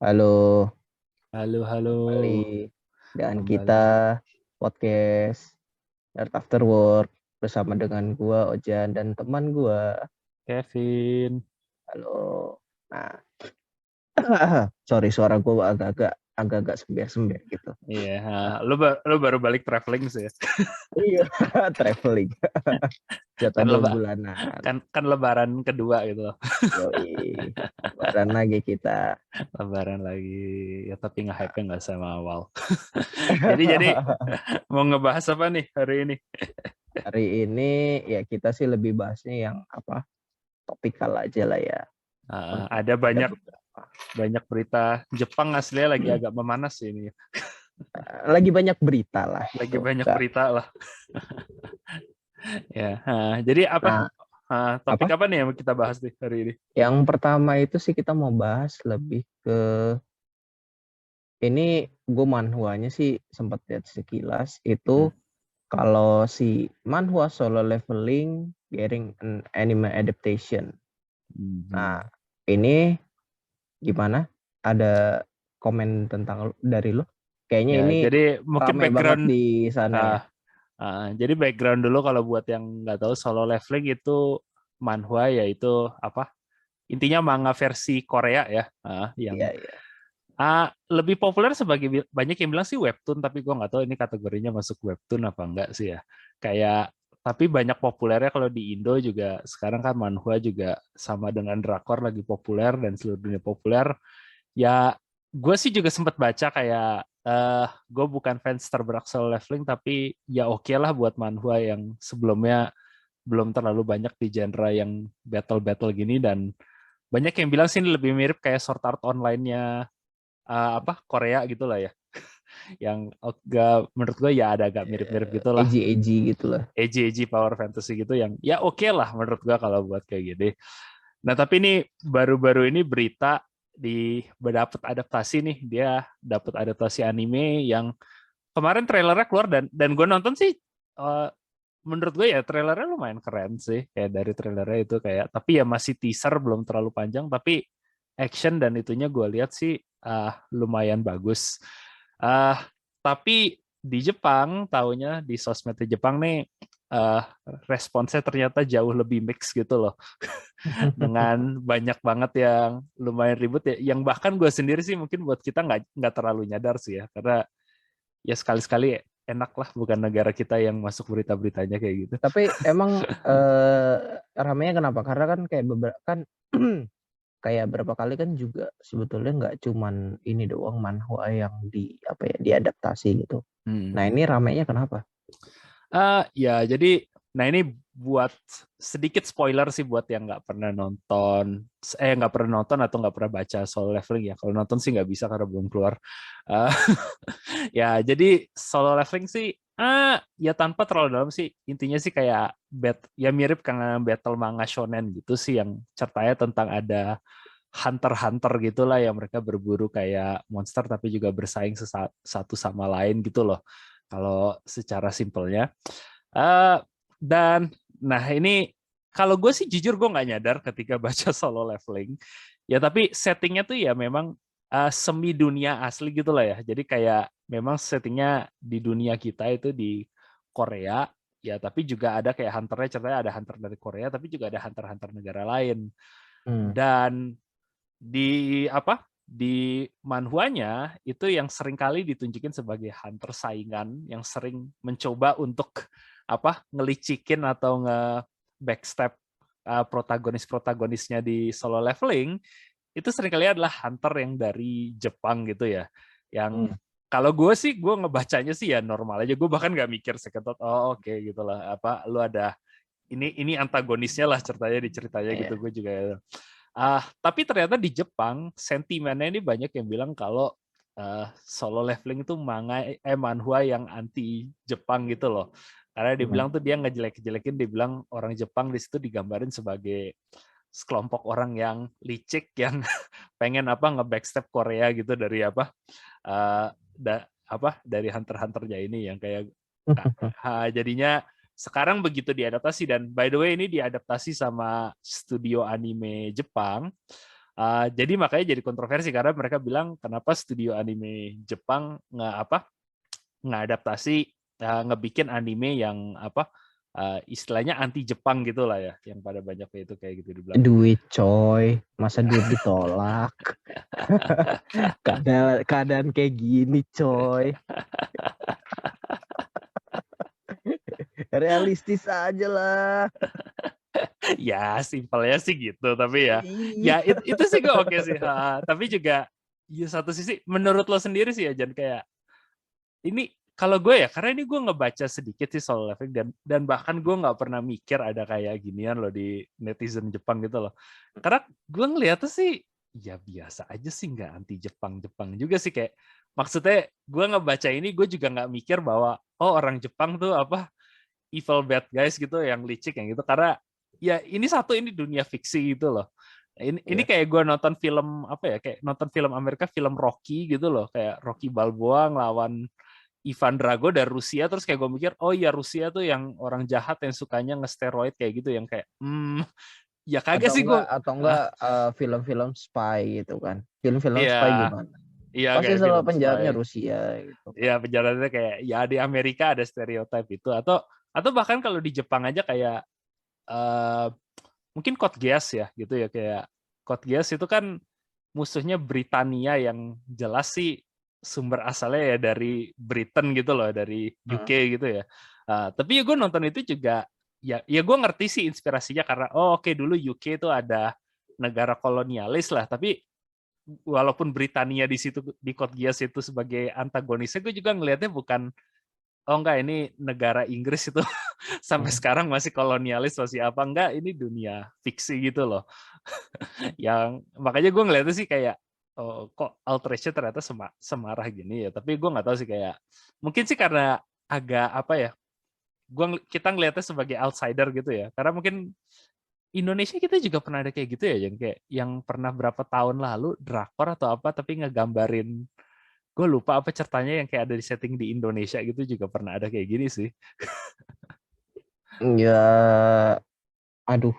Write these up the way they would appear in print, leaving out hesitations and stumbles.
Halo, Halo, halo, kembali dan kita kembali. podcast Nerd After Work bersama dengan gua Ojan dan teman gua. Kevin. Halo. Nah, sorry suara gua agak-agak sember-sember gitu. Iya, Nah, lu baru balik traveling sih ya. iya, traveling. Jatah Kan 2 bulanan. kan lebaran kedua gitu loh. Yoi. Lebaran lagi kita. Lebaran lagi. Ya tapi nggak Nah, hype nggak sama awal. Jadi mau ngebahas apa nih hari ini? hari ini ya kita sih lebih bahasnya yang apa? Topikal aja lah ya. Untuk Ada ada banyak beberapa. banyak berita Jepang aslinya lagi agak memanas sih ini. Lagi banyak berita lah Lagi gitu banyak Kak. berita lah. Ya, jadi apa? Nah, Topik apa apa nih yang kita bahas nih hari ini? yang pertama itu sih kita mau bahas lebih ke ini, gue manhwanya sih sempat lihat sekilas itu. Hmm. Kalau si manhwa Solo Leveling getting an anime adaptation. Nah, Mhm. ini gimana, ada komen tentang dari lo? Kayaknya Ya, ini jadi mungkin rame banget background. di sana ya. ah, jadi background dulu kalau buat yang nggak tahu, Solo Leveling itu manhwa, yaitu apa? Intinya manga versi Korea ya, yang Iya, iya. lebih populer sebagai, banyak yang bilang sih webtoon, tapi gue nggak tahu ini kategorinya masuk webtoon apa enggak sih ya. Kayak tapi banyak populernya kalau di Indo juga sekarang kan, manhwa juga sama dengan drakor lagi populer dan seluruh dunia populer. Ya, gue sih juga sempat baca kayak, gue bukan fans terberak Solo Leveling, tapi ya oke lah buat manhwa yang sebelumnya belum terlalu banyak di genre yang battle-battle gini, dan banyak yang bilang sih ini lebih mirip kayak Sword Art Online-nya apa Korea gitu lah ya, yang agak menurut gue ya ada agak mirip-mirip gitulah, Edgy edgy gitu lah. edgy power fantasy gitu, yang ya oke lah menurut gue kalau buat kayak gini. Nah, tapi ini baru-baru ini berita dapat adaptasi nih, dia dapat adaptasi anime yang kemarin trailernya keluar, dan gue nonton sih, eh, menurut gue ya trailernya lumayan keren sih, kayak dari trailernya itu kayak, tapi ya masih teaser belum terlalu panjang, tapi action dan itunya gue lihat sih lumayan bagus. Uh, tapi di Jepang, taunya di sosmed di Jepang nih, uh, responsnya ternyata jauh lebih mix gitu loh. Dengan banyak banget yang lumayan ribut ya, yang bahkan gue sendiri sih mungkin buat kita nggak terlalu nyadar sih ya, karena ya sekali-sekali enak lah bukan negara kita yang masuk berita-beritanya kayak gitu. Tapi emang ramenya kenapa? Karena kan kayak beberapa kan kayak berapa kali kan juga sebetulnya nggak cuman ini doang manhwa yang di apa ya diadaptasi gitu. Hmm. Nah ini ramenya kenapa? Ya, jadi, nah ini buat sedikit spoiler sih buat yang nggak pernah nonton atau nggak pernah baca Solo Leveling ya. Kalau nonton sih nggak bisa karena belum keluar. Uh, ya, jadi Solo Leveling sih, ya tanpa terlalu dalam sih, intinya sih kayak ya mirip karena battle manga shonen gitu sih, yang ceritanya tentang ada hunter-hunter gitulah, yang mereka berburu kayak monster tapi juga bersaing satu sama lain gitu loh. Kalau secara simpelnya. Eh, dan nah ini, kalau gue sih jujur gue nggak nyadar ketika baca Solo Leveling. Ya tapi settingnya tuh ya memang semi dunia asli gitu lah ya. Jadi kayak memang settingnya di dunia kita itu di Korea. Ya tapi juga ada kayak hunternya, ceritanya ada hunter dari Korea, tapi juga ada hunter-hunter negara lain. Hmm. Dan di apa, di manhwanya itu yang sering kali ditunjukin sebagai hunter saingan yang sering mencoba untuk apa, ngelicikin atau backstep protagonisnya di Solo Leveling, itu sering kali adalah hunter yang dari Jepang gitu ya, yang Hmm. kalau gue sih, gue ngebacanya sih ya normal aja, gue bahkan nggak mikir seketot, oh oke gitulah, apa lu ada ini antagonisnya lah, ceritanya gitu, Iya. gue juga. Tapi ternyata di Jepang sentimennya ini banyak yang bilang kalau Solo Leveling itu manhwa yang anti Jepang gitu loh. Karena dia Hmm. bilang tuh dia ngejelek-jelekin, dia bilang orang Jepang di situ digambarin sebagai sekelompok orang yang licik, yang pengen apa, nge-backstep Korea gitu, dari apa, uh, dari hunter-hunternya ini, yang kayak jadinya sekarang begitu diadaptasi. Dan by the way ini diadaptasi sama studio anime Jepang. Jadi makanya jadi kontroversi karena mereka bilang kenapa studio anime Jepang nggak adaptasi, ngebikin anime yang istilahnya anti Jepang gitulah ya, yang pada banyak itu kayak gitu dibilang. Duit coy, masa duit ditolak? Keadaan kayak gini coy. Realistis aja lah. Ya simpelnya sih gitu, tapi Iya. itu sih gue oke sih. Tapi juga ya satu sisi menurut lo sendiri sih ya Jan, kayak ini kalau gue ya, karena ini gue ngebaca sedikit sih soal Leveling dan bahkan gue nggak pernah mikir ada kayak ginian loh di netizen Jepang gitu loh. Karena gue ngeliatnya sih ya biasa aja sih, nggak anti Jepang juga sih, kayak maksudnya gue ngebaca ini gue juga nggak mikir bahwa oh orang Jepang tuh evil bad guys gitu yang licik yang gitu, karena ya ini dunia fiksi gitu loh. Ini Iya. kayak gue nonton film kayak nonton film Amerika, film Rocky gitu loh, kayak Rocky Balboa ngelawan Ivan Drago dari Rusia, terus kayak gue mikir oh ya Rusia tuh yang orang jahat yang sukanya ngesteroid kayak gitu, yang kayak ya kagak sih gue. Atau enggak film-film spy gitu kan. Film-film Iya, spy gimana? iya Pasti kayak selalu film spy. penjahatnya Rusia gitu. Ya penjelasannya kayak ya di Amerika ada stereotip itu, atau bahkan kalau di Jepang aja kayak eh, mungkin Code Geass ya gitu ya, kayak Code Geass itu kan musuhnya Britania yang jelas sih sumber asalnya ya dari Britain gitu loh, dari UK gitu ya. Tapi ya gue nonton itu juga ya gue ngerti sih inspirasinya karena oke, dulu UK itu ada negara kolonialis lah, tapi walaupun Britania di situ di Code Geass itu sebagai antagonisnya, gue juga ngelihatnya bukan oh enggak ini negara Inggris itu sampai sekarang masih kolonialis masih apa, enggak, ini dunia fiksi gitu loh. Yang makanya gue ngeliatnya sih kayak oh, kok Outrage ternyata semarah gini ya, tapi gue nggak tahu sih, kayak mungkin sih karena agak kita ngelihatnya sebagai outsider gitu ya, karena mungkin Indonesia kita juga pernah ada kayak gitu ya, yang kayak yang pernah berapa tahun lalu drakor atau apa tapi ngegambarin, gue lupa apa ceritanya, yang kayak ada di setting di Indonesia gitu, juga pernah ada kayak gini sih. Ya, aduh,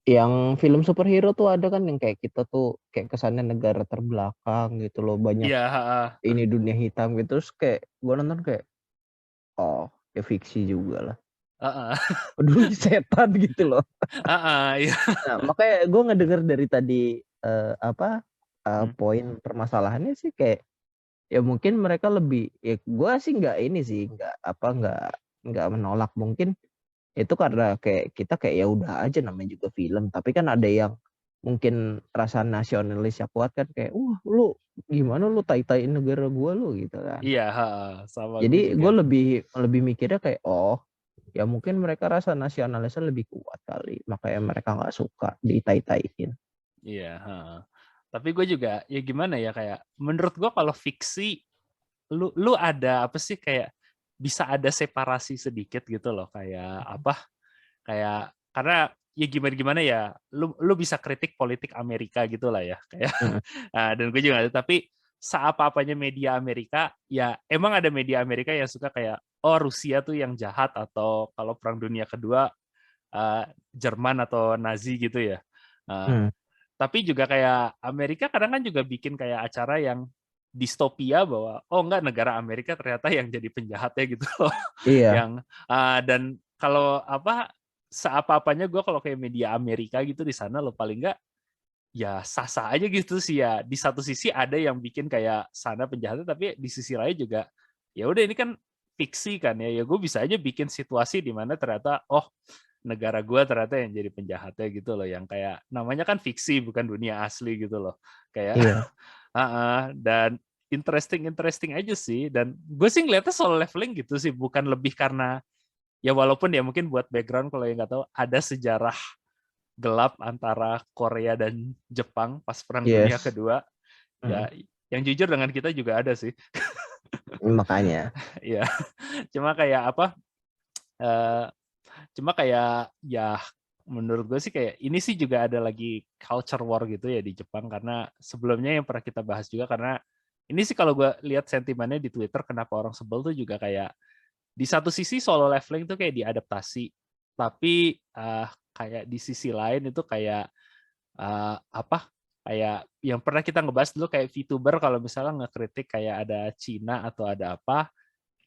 yang film superhero tuh ada kan yang kayak kita tuh kayak kesannya negara terbelakang gitu loh, banyak Iya. ini dunia hitam gitu, terus kayak gue nonton kayak oh ya fiksi juga lah. Aduh ini setan gitu loh. Iya. Nah makanya gue ngedenger dari tadi poin permasalahannya sih kayak ya mungkin mereka lebih, ya gue sih nggak ini sih nggak menolak, mungkin itu karena kayak kita kayak ya udah aja namanya juga film, tapi kan ada yang mungkin rasa nasionalis ya kuat kan, kayak lu gimana lu tai-taiin negara gua lu gitu kan. Iya, sama gue Jadi juga. gue lebih mikirnya kayak oh ya mungkin mereka rasa nasionalisnya lebih kuat kali, makanya mereka nggak suka ditai-taiin. Iya. Tapi gue juga ya gimana ya, kayak menurut gue kalau fiksi lu ada apa sih, kayak bisa ada separasi sedikit gitu loh, kayak kayak karena ya gimana gimana ya, lu bisa kritik politik Amerika gitulah ya, kayak Mm. dan gue juga ada, tapi seapa-apanya media Amerika ya emang ada media Amerika yang suka kayak oh Rusia tuh yang jahat, atau kalau Perang Dunia Kedua Jerman atau Nazi gitu ya. Uh, Hmm. tapi juga kayak Amerika kadang kan juga bikin kayak acara yang distopia bahwa oh enggak, negara Amerika ternyata yang jadi penjahatnya gitu loh. Iya. Yang dan kalau seapa-apanya gue kalau kayak media Amerika gitu di sana lo paling enggak ya sah-sah aja gitu sih ya. Di satu sisi ada yang bikin kayak sana penjahatnya, tapi di sisi lain juga ya udah ini kan fiksi kan ya. Ya gue bisa aja bikin situasi di mana ternyata oh negara gue ternyata yang jadi penjahatnya gitu loh, yang kayak namanya kan fiksi bukan dunia asli gitu loh, kayak Iya. dan interesting aja sih, dan gue sih ngeliatnya soal leveling gitu sih, bukan lebih karena ya walaupun ya mungkin buat background kalau yang nggak tahu ada sejarah gelap antara Korea dan Jepang pas Perang Dunia Yes. Kedua ya, yang jujur dengan kita juga ada sih. Makanya. Ya cuma kayak eh, cuma kayak ya menurut gue sih kayak ini sih juga ada lagi culture war gitu ya di Jepang, karena sebelumnya yang pernah kita bahas juga, karena ini sih kalau gue lihat sentimennya di Twitter kenapa orang sebel tuh juga kayak di satu sisi solo leveling tuh kayak diadaptasi, tapi kayak di sisi lain itu kayak apa kayak yang pernah kita ngebahas dulu kayak VTuber kalau misalnya ngekritik kayak ada Cina atau ada apa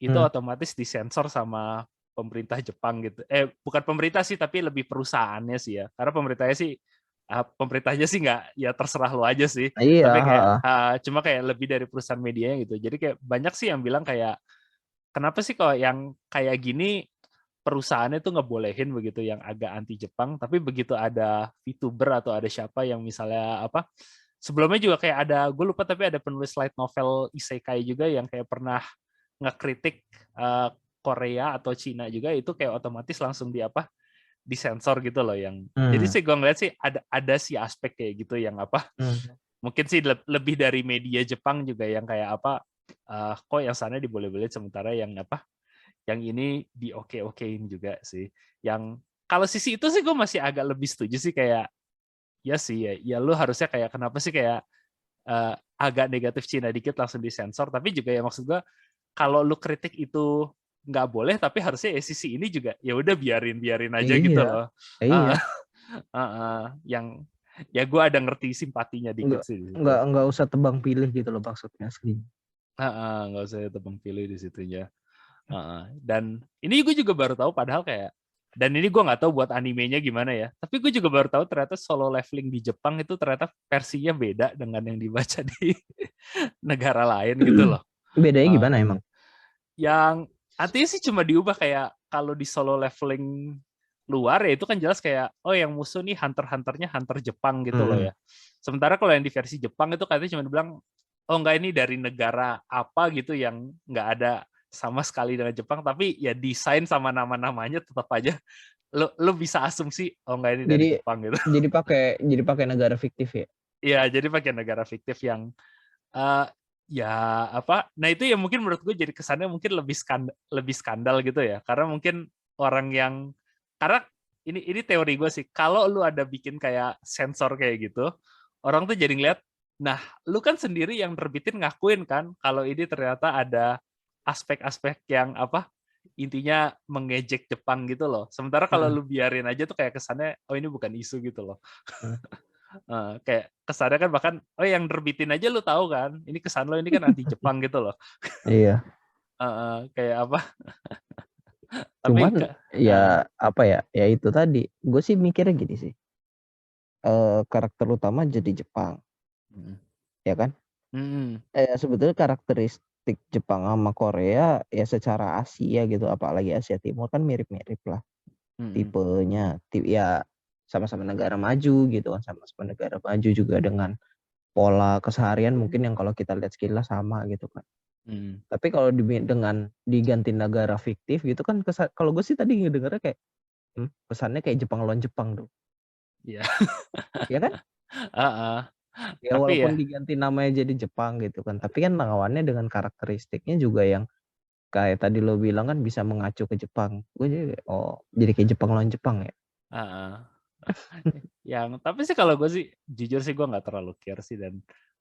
itu Hmm. otomatis disensor sama pemerintah Jepang gitu. Bukan pemerintah sih tapi lebih perusahaannya sih ya. Karena pemerintahnya sih nggak ya terserah lo aja sih. Iya, Tapi kayak ha. cuma kayak lebih dari perusahaan medianya gitu. Jadi kayak banyak sih yang bilang kayak kenapa sih kalau yang kayak gini perusahaannya tuh ngebolehin begitu yang agak anti Jepang, tapi begitu ada VTuber atau ada siapa yang misalnya apa sebelumnya juga kayak ada gue lupa tapi ada penulis light novel isekai juga yang kayak pernah ngekritik Korea atau Cina juga itu kayak otomatis langsung di apa disensor gitu loh yang jadi Hmm. sih gue ngeliat sih ada sih aspek kayak gitu yang apa Hmm. mungkin sih lebih dari media Jepang juga yang kayak apa kok yang sana diboleh-bolehin sementara yang apa yang ini di oke-okein juga sih yang kalau sisi itu sih gue masih agak lebih setuju sih kayak ya sih ya lu harusnya kayak kenapa sih kayak agak negatif Cina dikit langsung disensor tapi juga ya maksud gue kalau lu kritik itu nggak boleh tapi harusnya ya sisi ini juga ya udah biarin aja gitu Iya, loh. iya. Yang ya gue ada ngerti simpatinya dikit Nggak, sih di situ. nggak usah tebang pilih gitu loh maksudnya asli. Nggak usah tebang pilih di situnya. Dan ini gue juga baru tahu padahal kayak dan ini gue nggak tahu buat animenya gimana ya tapi gue juga baru tahu ternyata solo leveling di Jepang itu ternyata versinya beda dengan yang dibaca di negara lain gitu loh. Bedanya Uh, gimana emang? yang artinya sih cuma diubah kayak kalau di solo leveling luar ya itu kan jelas kayak oh yang musuh nih hunter-hunternya hunter Jepang gitu loh Hmm. ya. Sementara kalau yang di versi Jepang itu katanya cuma dibilang oh enggak ini dari negara apa gitu yang nggak ada sama sekali dengan Jepang tapi ya desain sama nama-namanya tetap aja lo bisa asumsi oh enggak ini dari Jadi Jepang gitu. jadi pakai negara fiktif ya? Iya, jadi pakai negara fiktif yang eh, ya apa? Nah itu ya mungkin menurut gue jadi kesannya mungkin lebih skandal gitu ya. Karena mungkin orang yang karena ini teori gue sih. Kalau lu ada bikin kayak sensor kayak gitu, orang tuh jadi ngeliat, nah lu kan sendiri yang terbitin ngakuin kan kalau ini ternyata ada aspek-aspek yang apa? Intinya mengejek Jepang gitu loh. Sementara kalau Hmm. lu biarin aja tuh kayak kesannya oh ini bukan isu gitu loh. Hmm. Kayak kesannya kan bahkan oh yang terbitin aja lu tahu kan ini kesan lo ini kan anti Jepang gitu loh. Iya. Kayak apa tapi Cuman ya apa ya? Ya itu tadi. Gue sih mikirnya gini sih. Karakter utama jadi Jepang, ya kan? Sebetulnya karakteristik Jepang sama Korea ya secara Asia gitu, apalagi Asia Timur kan mirip-mirip lah tipenya. Ya sama-sama negara maju gitu kan, sama-sama negara maju juga dengan pola keseharian mungkin yang kalau kita lihat sekilas sama gitu kan. Tapi kalau dengan diganti negara fiktif gitu kan kalau gue sih tadi ngedengarnya kayak kesannya kayak Jepang lawan Jepang tuh. Iya. Ya kan? Ya Tapi ya walaupun diganti namanya jadi Jepang gitu kan, tapi kan lawannya dengan karakteristiknya juga yang kayak tadi lo bilang kan bisa mengacu ke Jepang. Gue jadi kayak Jepang lawan Jepang ya. yang tapi sih kalau gue sih jujur sih gue nggak terlalu care sih dan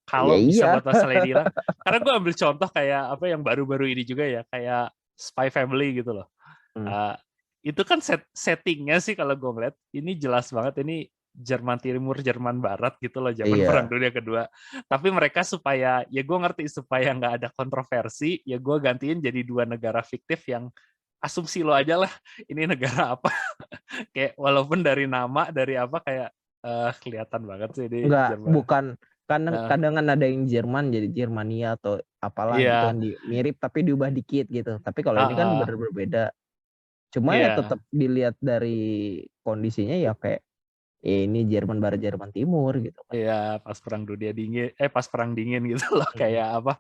Ya kalau bisa iya. buat masalah inilah karena gue ambil contoh kayak apa yang baru-baru ini juga ya kayak Spy Family gitu loh. Hmm. Itu kan settingnya sih kalau gue ngeliat ini jelas banget ini Jerman Timur Jerman Barat gitu loh zaman Perang Iya. Dunia Kedua tapi mereka supaya ya gue ngerti supaya nggak ada kontroversi ya gue gantiin jadi dua negara fiktif yang asumsi lo aja lah ini negara apa kayak walaupun dari nama dari apa kayak kelihatan banget sih di Enggak, Jerman. bukan. Kadang kan ada yang Jerman jadi Jermania atau apalah gitu Iya, kan mirip tapi diubah dikit gitu. Tapi kalau ini kan berbeda. Cuma ya iya, tetap dilihat dari kondisinya ya kayak ini Jerman Barat Jerman Timur gitu kan. iya pas perang dunia dingin, pas perang dingin gitu loh Hmm. kayak apa?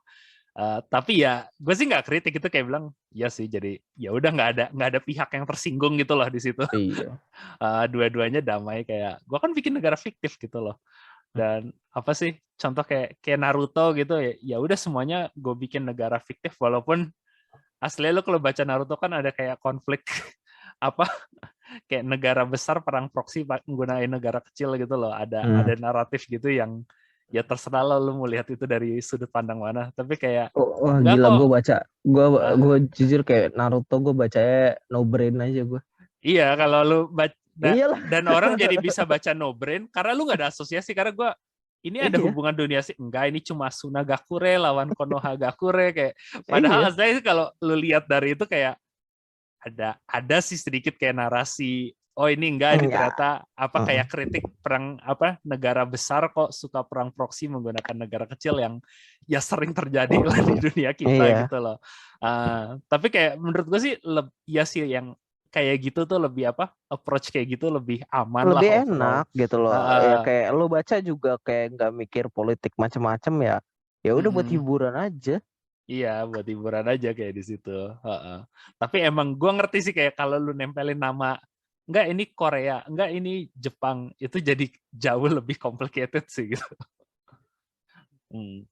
Tapi ya gue sih nggak kritik itu kayak bilang ya sih jadi ya udah nggak ada pihak yang tersinggung gitu loh di situ. Iya. Dua-duanya damai kayak gue kan bikin negara fiktif gitu loh. Dan apa sih contoh kayak Naruto gitu ya ya udah semuanya gue bikin negara fiktif walaupun aslinya lo kalau baca Naruto kan ada kayak konflik apa kayak negara besar perang proksi menggunakan negara kecil gitu loh ada naratif gitu yang ya terserah lo mau lihat itu dari sudut pandang mana tapi kayak Wah enggak gila, kok gue jujur kayak Naruto gue bacanya no brain aja gue. iya kalau lo Iyalah. Dan orang jadi bisa baca no brain karena lu nggak ada asosiasi, karena gue ini ada Iya, hubungan dunia sih enggak, ini cuma Sunagakure lawan Konohagakure kayak, padahal iya, aslinya kalau lu lihat dari itu kayak ada sih sedikit kayak narasi, oh ini enggak, ini ya, ternyata apa kayak kritik perang apa negara besar kok suka perang proksi menggunakan negara kecil yang ya sering terjadi lah di dunia kita iya, gitu loh. Tapi kayak menurut gue sih ya sih yang kayak gitu tuh lebih apa, approach kayak gitu lebih aman lah lebih overall. enak gitu loh. Ya Uh, kayak lu baca juga kayak nggak mikir politik macam-macam ya. Ya udah buat mm-mm. hiburan aja. Iya, buat hiburan aja kayak di situ. Heeh. Tapi emang gue ngerti sih kayak kalau lu nempelin nama, enggak ini Korea, enggak ini Jepang, itu jadi jauh lebih complicated sih gitu. Hmm.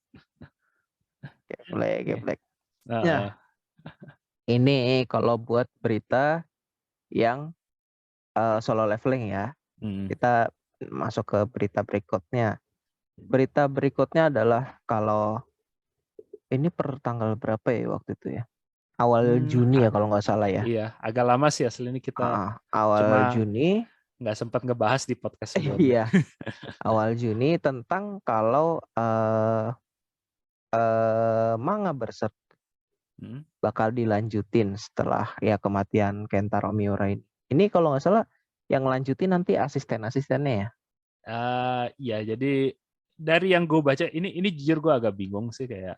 Geblek, Oke. geblek. Heeh. Ya, ini kalau buat berita yang solo leveling ya. Hmm. Kita masuk ke berita berikutnya. Berita berikutnya adalah kalau ini per tanggal berapa ya waktu itu ya? Awal Hmm, Juni ya kalau nggak salah ya. iya, agak lama sih asli ini kita Awal cuma Juni, nggak sempat ngebahas di podcast sebelumnya. iya, awal Juni tentang kalau manga Berserk Hmm. bakal dilanjutin setelah ya kematian Kentaro Miura ini. Ini kalau nggak salah yang lanjutin nanti asisten-asistennya ya. Ya, jadi dari yang gue baca ini jujur gue agak bingung sih kayak,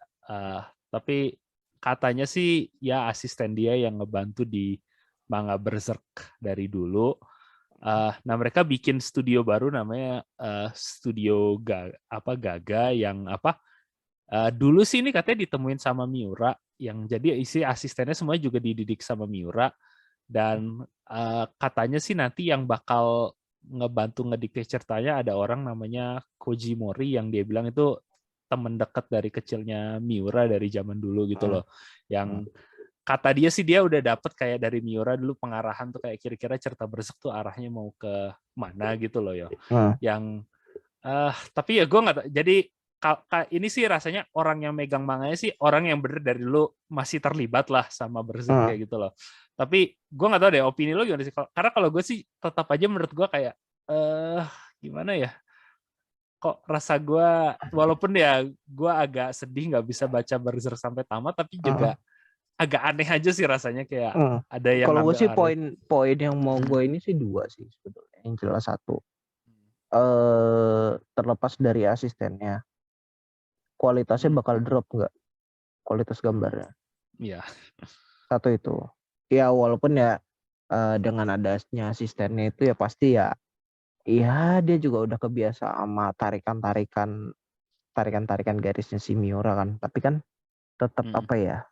tapi katanya sih ya asisten dia yang ngebantu di manga Berserk dari dulu. Nah mereka bikin studio baru namanya studio Gaga yang apa, dulu sih ini katanya ditemuin sama Miura, yang jadi isi asistennya semuanya juga dididik sama Miura, dan katanya sih nanti yang bakal ngebantu ngedikte ceritanya ada orang namanya Koji Mori yang dia bilang itu temen dekat dari kecilnya Miura dari zaman dulu gitu Hmm. loh. Yang kata dia sih dia udah dapet kayak dari Miura dulu pengarahan tuh kayak kira-kira cerita Berserk tuh arahnya mau ke mana gitu loh ya. Hmm. Yang tapi ya gue nggak tahu. Jadi ini sih rasanya orang yang megang manganya sih orang yang bener dari dulu masih terlibat lah sama Berserk Hmm. kayak gitu loh. Tapi gue nggak tahu deh opini lo gimana sih. Karena kalau gue sih tetap aja menurut gue kayak gimana ya? Kok rasa gue walaupun ya gue agak sedih nggak bisa baca Berserk sampai tamat, tapi Hmm. juga agak aneh aja sih rasanya kayak Hmm. ada yang Kalau gue ngambil sih alih. poin yang mau gue ini sih dua sih sebetulnya. Yang jelas satu, terlepas dari asistennya, kualitasnya bakal drop nggak? Kualitas gambarnya. Iya. Satu itu. Ya walaupun ya dengan adanya asistennya itu ya pasti ya, iya dia juga udah kebiasa sama tarikan garisnya si Miura kan. Tapi kan tetap apa ya?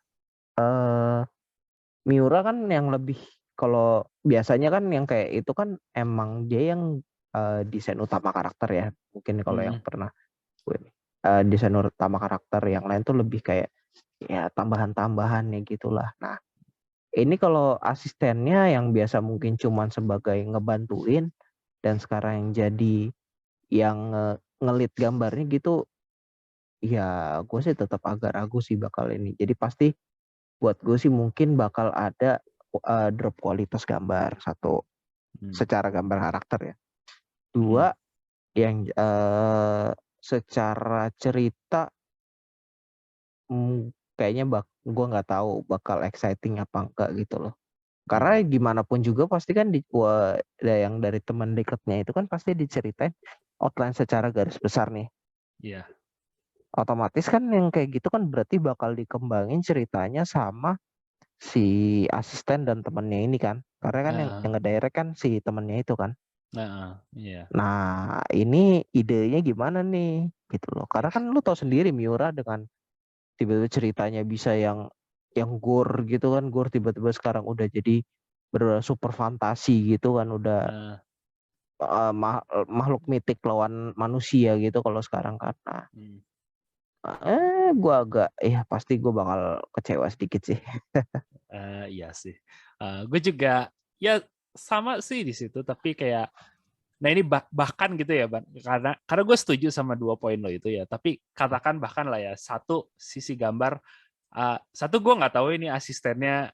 Miura kan yang lebih, kalau biasanya kan yang kayak itu kan emang dia yang desain utama karakter ya. Mungkin kalau yang pernah gue desain utama karakter, yang lain tuh lebih kayak ya tambahan-tambahannya gitulah. Nah, ini kalau asistennya yang biasa mungkin cuman sebagai ngebantuin dan sekarang yang jadi yang ngelit gambarnya gitu, ya gue sih tetap agak ragu sih bakal ini. Jadi pasti buat gue sih mungkin bakal ada drop kualitas gambar satu, secara gambar karakter ya. Dua, yang secara cerita kayaknya gue nggak tahu bakal exciting apa enggak gitu loh. Karena gimana pun juga pasti kan yang dari teman dekatnya itu kan pasti diceritain outline secara garis besar nih. Iya. Otomatis kan yang kayak gitu kan berarti bakal dikembangin ceritanya sama si asisten dan temennya ini kan. Karena kan yang ngedirect kan si temennya itu kan. Iya. Nah, ini idenya gimana nih? Gitu loh. Karena kan lu tahu sendiri Miura dengan tiba-tiba ceritanya bisa yang gore gitu kan, gore tiba-tiba sekarang udah jadi super fantasi gitu kan, udah makhluk mitik lawan manusia gitu kalau sekarang kan. Nah, gue agak pasti gue bakal kecewa sedikit sih. Iya sih. Gue juga ya sama sih di situ, tapi kayak nah ini bahkan gitu ya, Ban. Karena gue setuju sama 2 poin lo itu ya. Tapi katakan bahkan lah ya, satu sisi gambar, satu gue nggak tahu ini asistennya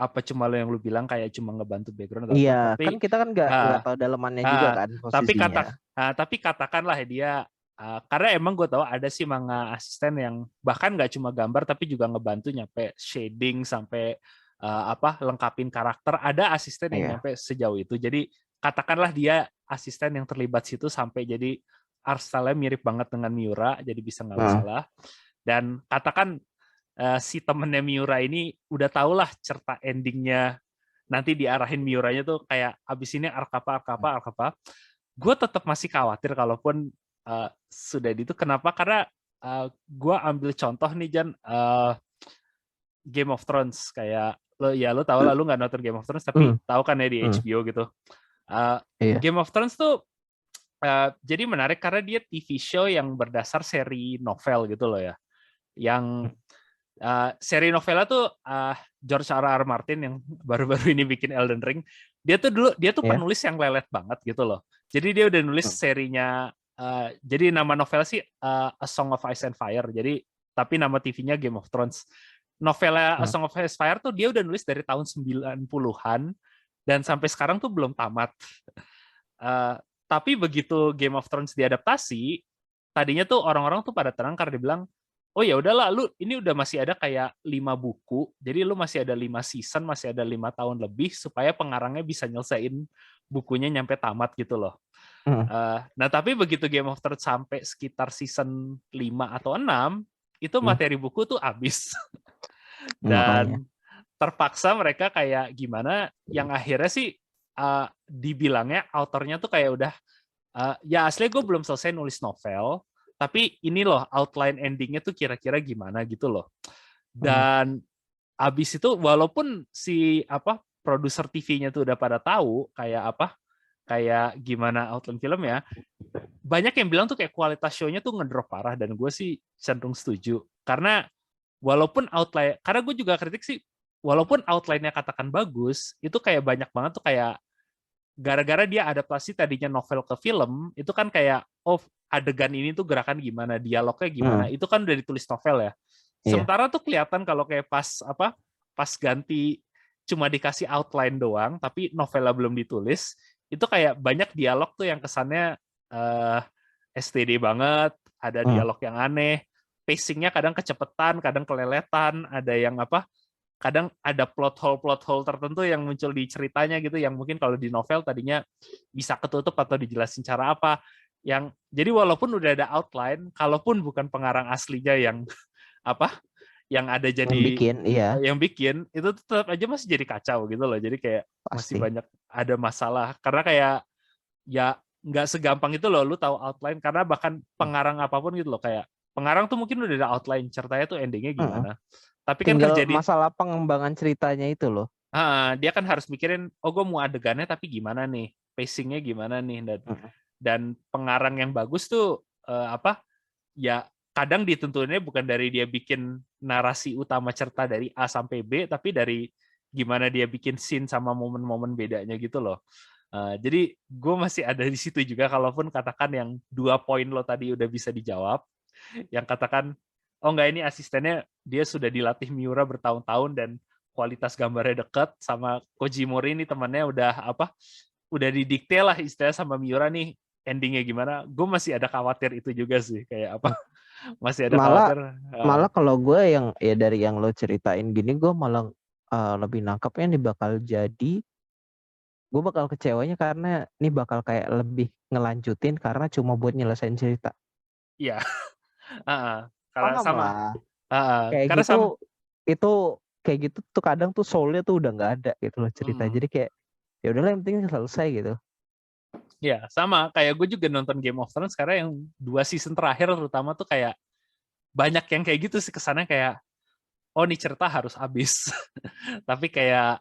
apa cuma lo yang lu bilang kayak cuma ngebantu background atau apa, Iya, kan kita kan nggak ah, tahu dalemannya juga ah, kan tapi posisinya. tapi katakanlah dia karena emang gue tahu ada sih manga asisten yang bahkan nggak cuma gambar tapi juga ngebantu nyampe shading sampai lengkapin karakter, ada asisten yang Iya. nyampe sejauh itu. Jadi katakanlah dia asisten yang terlibat situ sampai jadi art style-nya mirip banget dengan Miura, jadi bisa nggak Nah, masalah. Dan katakan si temennya Miura ini udah tau lah cerita endingnya, nanti diarahin Miuranya tuh kayak abis ini arc apa. Gue tetap masih khawatir kalaupun sudah itu. Kenapa? Karena gue ambil contoh nih Jan, Game of Thrones, kayak lo tau lah, lo nggak nonton Game of Thrones tapi hmm, tahu kan ya di hmm, HBO gitu. iya. Game of Thrones tuh jadi menarik karena dia TV show yang berdasar seri novel gitu loh ya. Yang seri novelnya tuh George R.R. Martin yang baru-baru ini bikin Elden Ring. Dia tuh Iya. penulis yang lelet banget gitu loh. Jadi dia udah nulis Hmm, serinya. Jadi nama novel sih A Song of Ice and Fire. Jadi tapi nama TV-nya Game of Thrones. Novelnya A hmm, Song of Ice and Fire tuh dia udah nulis dari tahun 90-an dan sampai sekarang tuh belum tamat. Uh, tapi begitu Game of Thrones diadaptasi, tadinya tuh orang-orang tuh pada tenang karena dibilang, oh ya udahlah, lu ini udah masih ada kayak 5 buku, jadi lu masih ada 5 season, masih ada 5 tahun lebih supaya pengarangnya bisa nyelesain bukunya nyampe tamat gitu loh. hmm, Nah tapi begitu Game of Thrones sampai sekitar season 5 atau 6, itu hmm, materi buku tuh habis. makanya. Dan terpaksa mereka kayak gimana, yang akhirnya sih dibilangnya autornya tuh kayak udah ya asli gue belum selesai nulis novel, tapi ini loh outline endingnya tuh kira-kira gimana gitu loh. Hmm, Dan abis itu walaupun si produser TV-nya tuh udah pada tahu kayak gimana outline film ya, banyak yang bilang tuh kayak kualitas show-nya tuh ngedrop parah, dan gue sih cenderung setuju karena walaupun outline, karena gue juga kritik sih, walaupun outline-nya katakan bagus, itu kayak banyak banget tuh kayak gara-gara dia adaptasi tadinya novel ke film, itu kan kayak adegan ini tuh gerakan gimana, dialognya gimana, hmm, itu kan udah ditulis novel ya. iya. Sementara tuh kelihatan kalau kayak pas ganti cuma dikasih outline doang tapi novelnya belum ditulis, itu kayak banyak dialog tuh yang kesannya uh, STD banget, ada Hmm, dialog yang aneh, pacingnya kadang kecepetan, kadang keleletan, ada yang kadang ada plot hole tertentu yang muncul di ceritanya gitu, yang mungkin kalau di novel tadinya bisa ketutup atau dijelasin cara apa. Yang jadi walaupun udah ada outline, kalaupun bukan pengarang aslinya yang apa yang ada yang jadi bikin, iya, yang bikin, itu tetap aja masih jadi kacau gitu loh. Jadi kayak masih pasti. banyak ada masalah karena kayak ya nggak segampang itu loh lu tahu outline, karena bahkan Hmm, pengarang apapun gitu loh, kayak pengarang tuh mungkin udah ada outline ceritanya tuh endingnya hmm. gimana, tapi kan Tinggal kerja di masalah pengembangan ceritanya itu loh. dia kan harus mikirin, oh gue mau adegannya tapi gimana nih, pacingnya gimana nih, Hmm, dan pengarang yang bagus tuh ya kadang ditentuinnya bukan dari dia bikin narasi utama cerita dari A sampai B, tapi dari gimana dia bikin scene sama momen-momen bedanya gitu loh. Jadi gue masih ada di situ juga, kalaupun katakan yang 2 poin lo tadi udah bisa dijawab, yang katakan oh enggak, ini asistennya dia sudah dilatih Miura bertahun-tahun dan kualitas gambarnya dekat, sama Koji Mori ini temannya udah didikte lah istilahnya sama Miura nih endingnya gimana. Gue masih ada khawatir itu juga sih, kayak hmm. masih ada Malah khawatir. malah kalau gue yang ya dari yang lo ceritain gini, gue malah lebih nangkepnya ini bakal jadi, gue bakal kecewanya karena ini bakal kayak lebih ngelanjutin karena cuma buat nyelesain cerita. Iya. Karena Paham sama lah. Kayak karena gitu, sama itu kayak gitu tuh kadang tuh soulnya tuh udah nggak ada gitu loh cerita. hmm, Jadi kayak ya udahlah yang penting selesai gitu. ya sama kayak gue juga nonton Game of Thrones sekarang yang 2 season terakhir terutama tuh kayak banyak yang kayak gitu sih kesannya, kayak oh nih cerita harus habis. Tapi kayak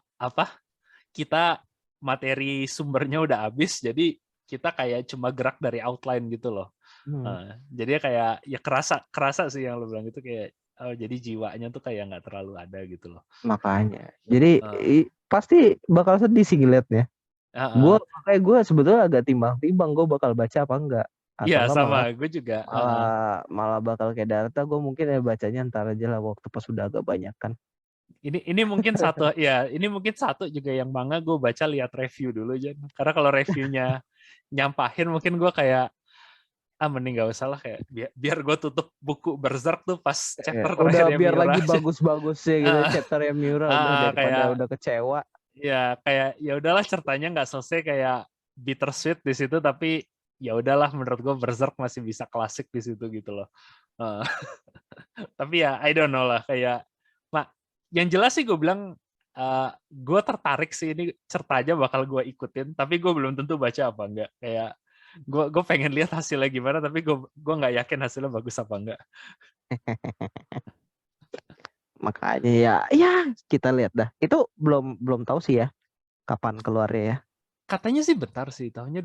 kita materi sumbernya udah habis, jadi kita kayak cuma gerak dari outline gitu loh. Hmm, Jadi kayak ya kerasa kerasa sih yang lo bilang itu, kayak oh, jadi jiwanya tuh kayak nggak terlalu ada gitu loh. makanya. Jadi Uh, pasti bakal sedih sih ngeliatnya. uh, uh. Gue sebetulnya agak timbang-timbang gue bakal baca apa enggak, Iya atau enggak sama malah gue juga. malah malah bakal kayak Darta, gue mungkin ya bacanya ntar aja lah waktu pas sudah agak banyak kan. ini mungkin satu ya, ini mungkin satu juga yang manga gue baca lihat review dulu aja. Karena kalau reviewnya nyampahin mungkin gue kayak mending gak usah lah, kayak biar gue tutup buku Berserk tuh pas chapter Udah terakhirnya biar Miura lagi aja. bagus-bagusnya gitu chapter yang Miura udah daripada Kayak udah kecewa. ya kayak ya udahlah, ceritanya nggak selesai kayak bittersweet di situ, tapi ya udahlah, menurut gue Berserk masih bisa klasik di situ gitu loh. Uh, tapi ya I don't know lah, kayak yang jelas sih gue bilang gue tertarik sih, ini ceritanya bakal gue ikutin, tapi gue belum tentu baca apa enggak. Kayak gue pengen lihat hasilnya gimana, tapi gue nggak yakin hasilnya bagus apa enggak. Makanya ya kita lihat dah. Itu belum tahu sih ya kapan keluarnya ya. Katanya sih bentar sih, tahunnya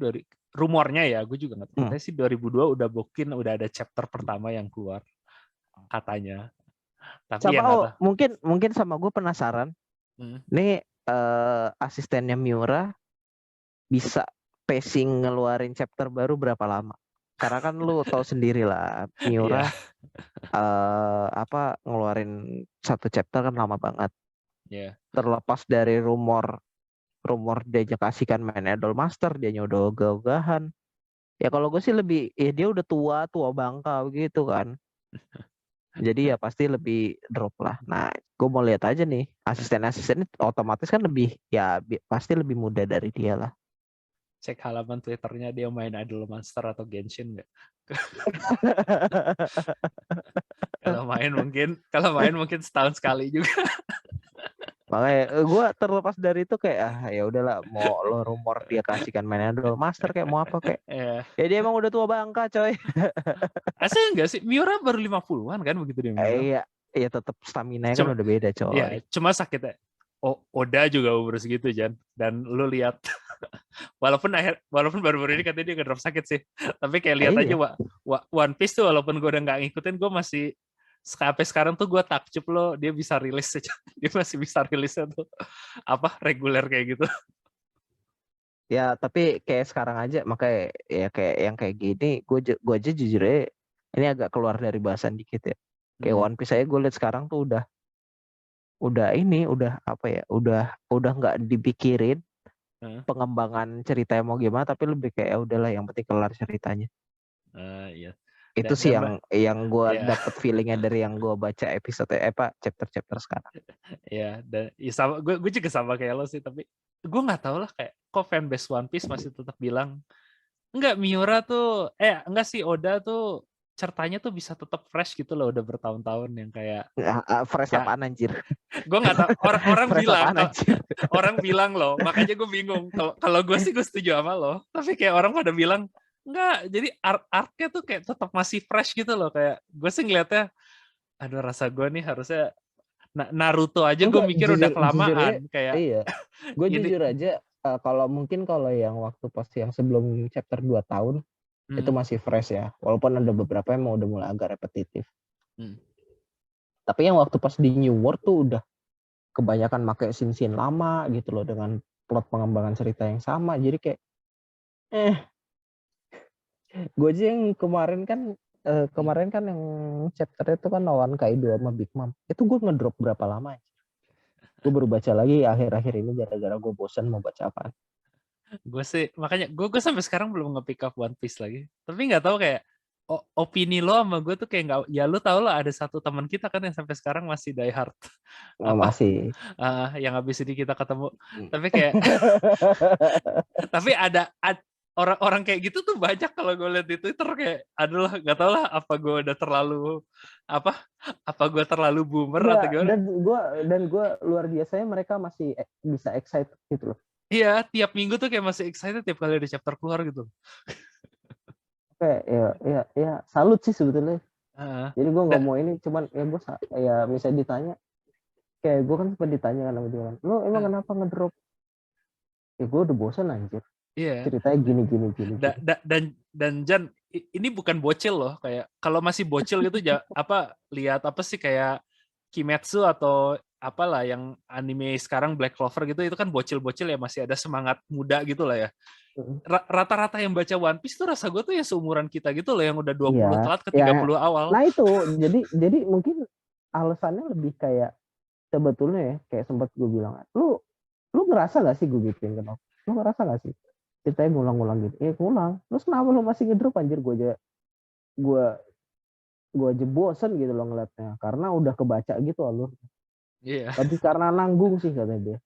rumornya ya, gue juga nggak tahu. Katanya sih 2002 udah ada chapter pertama yang keluar katanya. Tapi ya nggak tahu. Mungkin sama gue penasaran. Nih asistennya Miura bisa pacing ngeluarin chapter baru berapa lama? Karena kan lu tahu sendiri lah Miura ngeluarin satu chapter kan lama banget. Terlepas dari rumor dia kasihkan main Idol Master, dia udah ogah-ogahan. Ya kalau gue sih lebih, dia udah tua bangka begitu kan. Jadi ya pasti lebih drop lah. Nah, gue mau lihat aja nih, asisten otomatis kan lebih, ya pasti lebih muda dari dia lah. Cek halaman Twitternya dia main Idol Master atau Genshin nggak? Kalau main mungkin setahun sekali juga. Makanya gue terlepas dari itu kayak ya udahlah, mau lo rumor dia kasihkan main Idol Master kayak mau apa kayak. Ya dia emang udah tua bangka coy. Asli enggak sih? Miura baru 50-an kan begitu dia bilang. Iya tetap stamina kan udah beda coy. Iya, cuma sakitnya. Oda juga umur segitu Jan, dan lu lihat walaupun baru-baru ini katanya dia ngedrop sakit sih, tapi kayak lihat aja One Piece tuh, walaupun gue udah nggak ngikutin, gue masih sampai sekarang tuh gue takjub loh, dia bisa rilis aja, dia masih bisa rilisnya tuh reguler kayak gitu. Ya tapi kayak sekarang aja, makanya ya kayak yang kayak gini, gue aja jujur aja ini agak keluar dari bahasan dikit ya. Kayak One Piece saya gue lihat sekarang tuh udah nggak dipikirin pengembangan ceritanya mau gimana, tapi lebih kayak udahlah yang penting kelar ceritanya. Iya. Itu sih yang gue dapet feelingnya dari yang gue baca episode chapter sekarang. Ya, dan sama gue juga sama kayak lo sih, tapi gue nggak tahu lah kayak kok fanbase One Piece masih tetap bilang enggak, Miura tuh enggak sih, Oda tuh ceritanya tuh bisa tetap fresh gitu loh, udah bertahun-tahun, yang kayak fresh apaan anjir? Gue nggak tahu, orang bilang loh, makanya gue bingung. Kalau gue sih gue setuju sama lo, tapi kayak orang pada bilang enggak, jadi arc-nya tuh kayak tetap masih fresh gitu loh. Kayak gue sih ngeliatnya, aduh, rasa gue nih harusnya Naruto aja gue mikir udah kelamaan kayak. Iya, gue jujur aja kalau yang waktu pas yang sebelum chapter 2 tahun itu masih fresh ya, walaupun ada beberapa yang udah mulai agak repetitif. Tapi yang waktu pas di New World tuh udah kebanyakan pakai scene lama gitu loh, dengan plot pengembangan cerita yang sama. Jadi kayak gue aja yang kemarin kan yang chapter itu kan lawan Kaido sama Big Mom, itu gue ngedrop berapa lama ya? Gue baru baca lagi akhir-akhir ini gara-gara gue bosan mau baca apaan. Gue sih makanya gue sampai sekarang belum nge-pick up One Piece lagi. Tapi nggak tahu kayak opini lo sama gue tuh kayak nggak, ya lo tau lo ada satu teman kita kan yang sampai sekarang masih die hard masih yang habis ini kita ketemu, tapi kayak tapi ada orang-orang kayak gitu tuh banyak kalau gue lihat di Twitter, kayak aduh nggak tau lah apa gue udah terlalu apa gue terlalu boomer atau gimana. Dan gue luar biasanya mereka masih bisa excited gitu loh. Iya, tiap minggu tuh kayak masih excited tiap kali ada chapter keluar gitu. Kayak ya salut sih sebetulnya. Jadi gue nggak mau ini, cuman ya gue misalnya ditanya, kayak gue kan sempat ditanya kan sama dia kan, lo emang kenapa ngedrop? Ya gue udah bosan anjir. Iya. Ceritanya gini. Dan Jan, ini bukan bocil loh, kayak kalau masih bocil gitu lihat apa sih kayak Kimetsu atau apalah yang anime sekarang Black Clover gitu, itu kan bocil-bocil ya, masih ada semangat muda gitu lah ya. Rata-rata yang baca One Piece tuh rasa gue tuh ya seumuran kita gitu loh, yang udah 20 telat ke 30 awal. Nah itu jadi mungkin alasannya lebih kayak sebetulnya ya kayak sempat gue bilang, lu ngerasa gak sih gue gituin kenapa? Lu ngerasa gak sih? Ceritanya ngulang-ngulang gitu. Ngulang. Terus kenapa lu masih ngedrop anjir? Gue gue aja bosen gitu loh ngeliatnya karena udah kebaca gitu alur. Iya. Tapi karena nanggung sih katanya dia.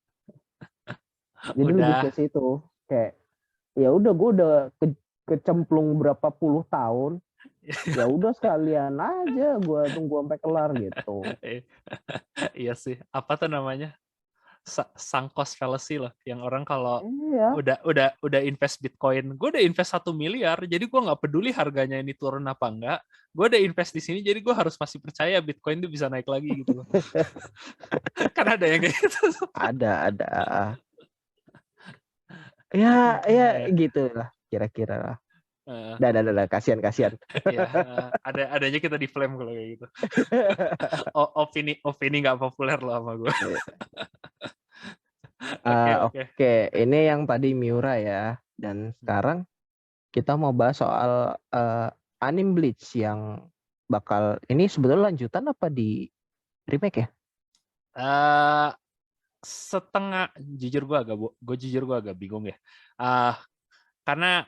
Jadi lebih ke Udah. situ. Kayak ya udah gue udah kecemplung berapa puluh tahun. Ya udah sekalian aja gue tunggu sampai kelar gitu. Iya sih. Apa tuh namanya? Sunk cost fallacy loh, yang orang kalau Iya. udah invest Bitcoin, gue udah invest 1 miliar, jadi gue nggak peduli harganya ini turun apa enggak, gue udah invest di sini, jadi gue harus masih percaya Bitcoin itu bisa naik lagi gitu loh. Kan ada yang kayak gitu. Ada. Ya gitu lah kira-kira lah. Dah, kasihan. Ya, adanya kita di flame kalau kayak gitu. Opini nggak populer loh sama gue. Oke. Oke, ini yang tadi Miura ya. Dan sekarang kita mau bahas soal anime Bleach yang bakal ini sebetulnya lanjutan apa di remake ya? Setengah, jujur gue agak bingung ya. Karena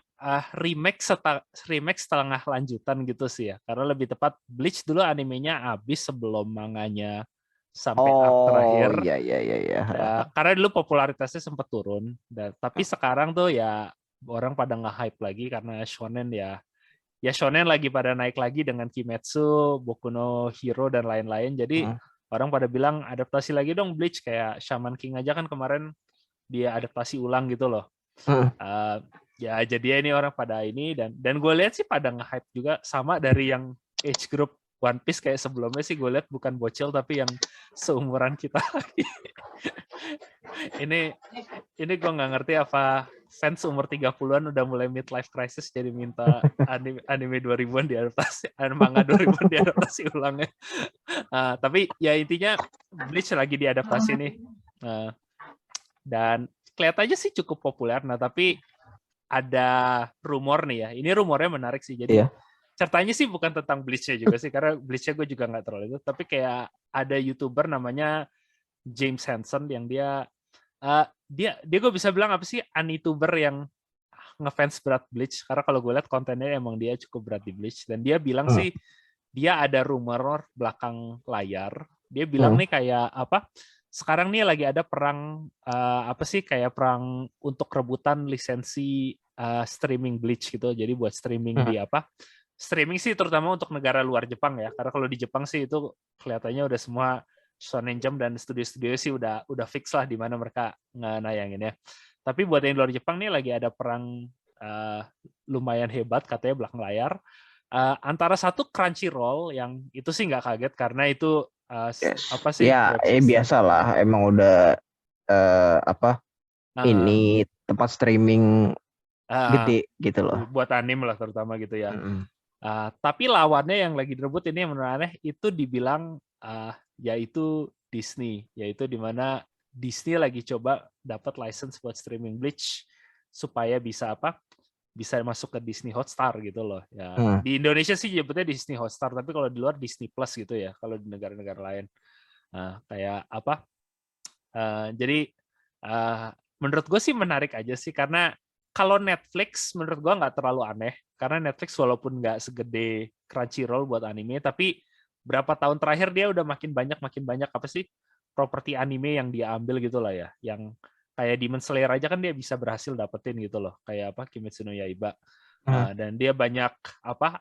remake setengah lanjutan gitu sih ya. Karena lebih tepat Bleach dulu animenya habis sebelum manganya sampai arc terakhir. Iya. Karena dulu popularitasnya sempat turun. Tapi sekarang tuh ya orang pada nge-hype lagi karena shonen ya. Ya shonen lagi pada naik lagi dengan Kimetsu, Boku no Hero dan lain-lain. Jadi orang pada bilang adaptasi lagi dong Bleach, kayak Shaman King aja kan kemarin dia adaptasi ulang gitu loh. Ya jadi ini orang pada ini dan gue lihat sih pada nge-hype juga, sama dari yang age group One Piece kayak sebelumnya sih gue lihat bukan bocil tapi yang seumuran kita lagi. ini gue nggak ngerti apa fans umur 30-an udah mulai midlife crisis jadi minta anime 2000-an diadaptasi, manga 2000-an diadaptasi ulangnya. Tapi ya intinya Bleach lagi diadaptasi nih. Dan kelihatannya sih cukup populer. Nah, tapi ada rumor nih ya. Ini rumornya menarik sih. Jadi ceritanya sih bukan tentang Bleach-nya juga sih, karena Bleach-nya gue juga nggak terlalu itu. Tapi kayak ada YouTuber namanya James Hansen yang dia gue bisa bilang apa sih, anituber yang ngefans berat Bleach. Karena kalau gue lihat kontennya emang dia cukup berat di Bleach. Dan dia bilang sih dia ada rumor belakang layar. Dia bilang nih kayak apa? Sekarang nih lagi ada perang apa sih, kayak perang untuk rebutan lisensi streaming Bleach gitu. Jadi buat streaming di apa? Streaming sih terutama untuk negara luar Jepang ya. Karena kalau di Jepang sih itu kelihatannya udah semua Shonen Jump dan studio-studio sih udah fix lah di mana mereka nayangin ya. Tapi buat yang di luar Jepang nih lagi ada perang lumayan hebat katanya belakang layar. Antara satu Crunchyroll yang itu sih nggak kaget karena itu apa sih? Ya, biasalah emang udah apa ini tempat streaming gede gitu loh. Buat anime lah terutama gitu ya. Tapi lawannya yang lagi direbut ini yang menurut aneh itu dibilang yaitu Disney, yaitu di mana Disney lagi coba dapat license buat streaming Bleach supaya bisa apa? Bisa masuk ke Disney Hotstar gitu loh. Ya, di Indonesia sih nyebutnya Disney Hotstar, tapi kalau di luar Disney Plus gitu ya, kalau di negara-negara lain. Kayak apa? Jadi menurut gue sih menarik aja sih, karena kalau Netflix menurut gue nggak terlalu aneh, karena Netflix walaupun nggak segede Crunchyroll buat anime, tapi berapa tahun terakhir dia udah makin banyak apa sih properti anime yang dia ambil gitu lah ya, yang kayak Demon Slayer aja kan dia bisa berhasil dapetin gitu loh, kayak apa Kimetsu no Yaiba. Dan dia banyak apa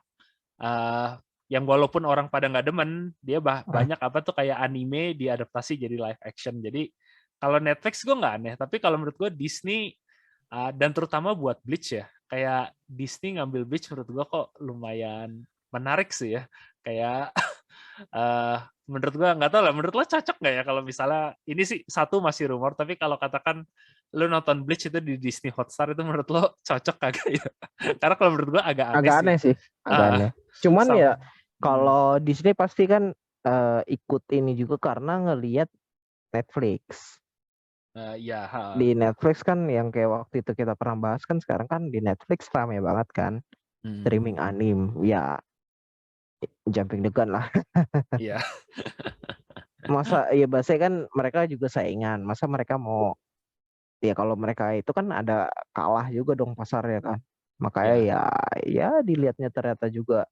yang walaupun orang pada nggak demen, dia banyak apa tuh kayak anime diadaptasi jadi live action. Jadi kalau Netflix gue nggak aneh, tapi kalau menurut gue Disney dan terutama buat Bleach ya, kayak Disney ngambil Bleach menurut gue kok lumayan menarik sih ya. Kayak menurut gue nggak tahu lah, menurut lo cocok nggak ya kalau misalnya ini sih satu masih rumor, tapi kalau katakan lo nonton Bleach itu di Disney Hotstar itu menurut lo cocok kagak ya? Karena kalau menurut gue agak aneh sih. Agak aneh. Cuman ya kalau Disney pasti kan ikut ini juga karena ngelihat Netflix. Di Netflix kan yang kayak waktu itu kita pernah bahas kan, sekarang kan di Netflix rame banget kan streaming anime ya, jumping the gun lah. Iya. Masa ya bahasa kan mereka juga saingan. Masa mereka mau ya kalau mereka itu kan ada kalah juga dong pasar ya kan. Makanya Ya, ya dilihatnya ternyata juga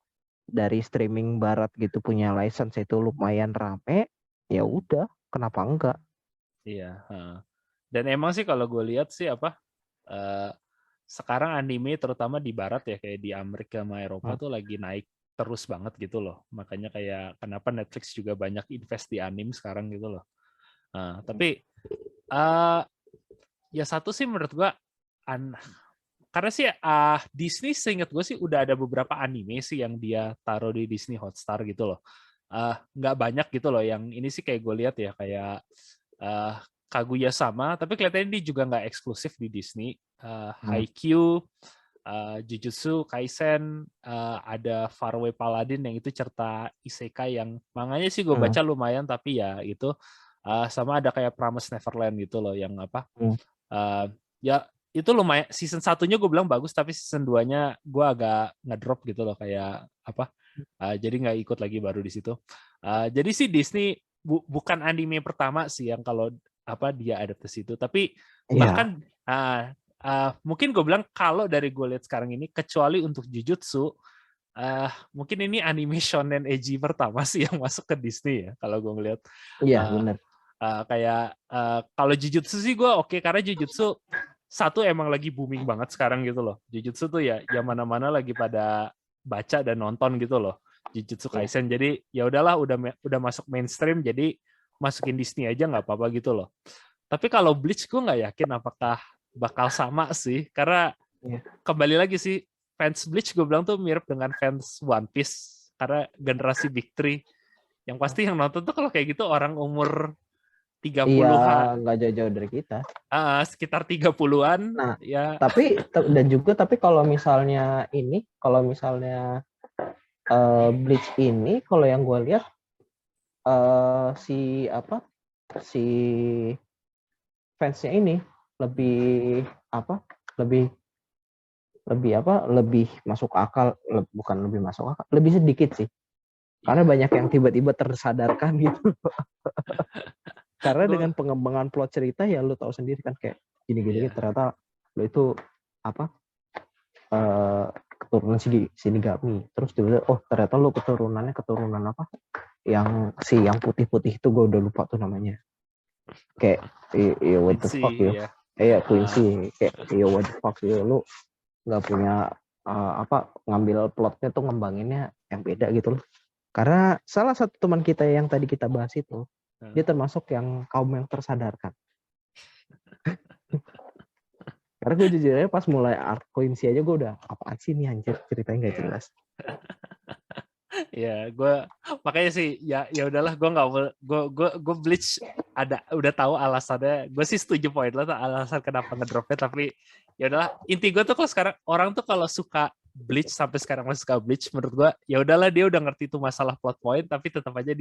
dari streaming barat gitu punya license itu lumayan rame. Ya udah, kenapa enggak? iya. Heeh. Dan emang sih kalau gue lihat sih apa eh, sekarang anime terutama di barat ya kayak di Amerika sama Eropa Hmm. tuh lagi naik terus banget gitu loh. Makanya kayak kenapa Netflix juga banyak invest di anime sekarang gitu loh. Tapi eh, ya satu sih menurut gua an karena sih Disney seingat gue sih udah ada beberapa anime sih yang dia taruh di Disney Hotstar gitu loh. Nggak banyak gitu loh yang ini sih kayak gue lihat ya kayak uh, Kaguya sama tapi kelihatannya dia juga nggak eksklusif di Disney. Hmm. Haikyuu, Jujutsu Kaisen, ada Faraway Paladin yang itu cerita isekai yang manganya sih gue Hmm. baca lumayan tapi ya itu sama ada kayak Promised Neverland gitu loh yang apa Hmm. ya itu lumayan season satunya gue bilang bagus tapi season 2-nya gue agak ngedrop gitu loh kayak apa jadi nggak ikut lagi baru di situ. Jadi sih Disney bukan anime pertama sih yang kalau apa dia adaptasi itu tapi Iya. bahkan mungkin gue bilang kalau dari gue lihat sekarang ini kecuali untuk Jujutsu mungkin ini anime shonen edgy pertama sih yang masuk ke Disney ya kalau gue ngeliat Iya, uh, bener. kayak kalau Jujutsu sih gue oke karena Jujutsu satu emang lagi booming banget sekarang gitu loh. Jujutsu tuh ya mana-mana lagi pada baca dan nonton gitu loh. Jujutsu Iya. Kaisen jadi ya udahlah udah masuk mainstream jadi masukin Disney aja nggak apa-apa gitu loh. Tapi kalau Bleach gue nggak yakin apakah bakal sama sih karena Iya. kembali lagi sih fans Bleach gue bilang tuh mirip dengan fans One Piece karena generasi Big Three yang pasti yang nonton tuh kalau kayak gitu orang umur Iya, 30-an, nggak jauh-jauh dari kita. sekitar 30-an Nah, ya. tapi kalau misalnya Bleach ini kalau yang gue lihat si fansnya ini lebih apa lebih lebih masuk akal, bukan lebih masuk akal, lebih sedikit sih karena Iya, banyak yang tiba-tiba tersadarkan gitu. Karena gue dengan pengembangan plot cerita ya lu tahu sendiri kan kayak gini-gini iya ternyata lu itu apa keturunan Shinigami, terus tiba-tiba oh ternyata lu keturunan apa yang putih-putih itu gue udah lupa tuh namanya, kayak iya what the fuck Quincy ya, ya. Uh, Quincy, kayak iya what the fuck ya, lu nggak punya ngambil plotnya tuh ngembanginnya yang beda gitu loh. Karena salah satu teman kita yang tadi kita bahas itu dia termasuk yang kaum yang tersadarkan. Karena gue jujur aja pas mulai arc Quincy aja gue udah apaan sih nih anjir, ceritanya nggak jelas. ya gue makanya sih ya udahlah gue Bleach ada udah tahu alasannya gue sih setuju poin lo tuh alasan kenapa ngedropnya tapi ya udahlah inti gue tuh kalau sekarang orang tuh kalau suka Bleach sampai sekarang masih suka Bleach menurut gue ya udahlah dia udah ngerti tuh masalah plot point tapi tetap aja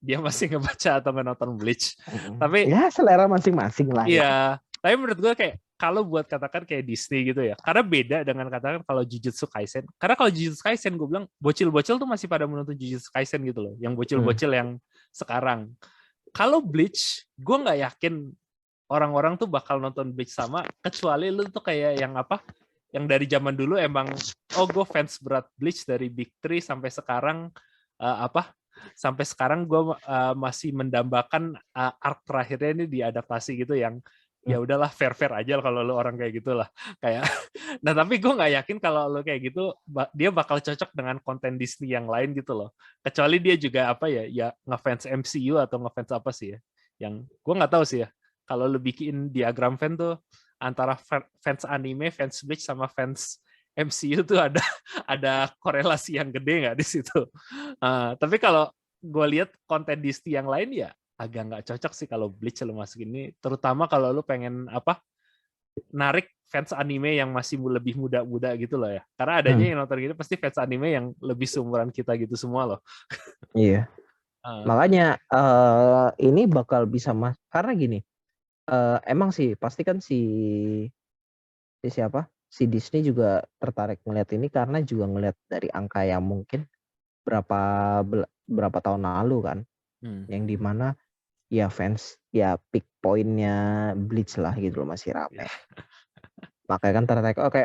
dia masih ngebaca atau nonton Bleach tapi Ya selera masing-masing lah ya. iya, tapi menurut gue kayak kalau buat katakan kayak Disney gitu ya, karena beda dengan katakan kalau Jujutsu Kaisen. Karena kalau Jujutsu Kaisen gue bilang bocil-bocil tuh masih pada menonton Jujutsu Kaisen gitu loh, yang bocil-bocil yang sekarang. Kalau Bleach, gue nggak yakin orang-orang tuh bakal nonton Bleach sama, kecuali lu tuh kayak yang apa, yang dari zaman dulu emang, oh gue fans berat Bleach dari Big Three sampai sekarang sampai sekarang gue masih mendambakan arc terakhirnya ini diadaptasi gitu yang ya udahlah fair aja kalau lo orang kayak gitulah kayak nah tapi gue nggak yakin kalau lo kayak gitu dia bakal cocok dengan konten Disney yang lain gitu loh kecuali dia juga apa ya ngefans MCU atau ngefans apa sih ya yang gue nggak tahu sih ya kalau lo bikin diagram fan tuh antara fans anime fans Bleach sama fans MCU tuh ada korelasi yang gede nggak di situ. Tapi kalau gue lihat konten Disney yang lain ya agak nggak cocok sih kalau Bleach lo masukin ini. Terutama kalau lo pengen apa narik fans anime yang masih lebih muda-muda gitu loh ya. Karena adanya yang nonton gitu pasti fans anime yang lebih seumuran kita gitu semua loh. Iya. Makanya ini bakal bisa karena gini. Emang sih pasti kan si Disney juga tertarik ngeliat ini karena juga ngeliat dari angka yang mungkin berapa tahun lalu kan yang dimana ya fans ya peak pointnya Bleach lah gitu loh, masih rame. Makanya kan tertarik, oke,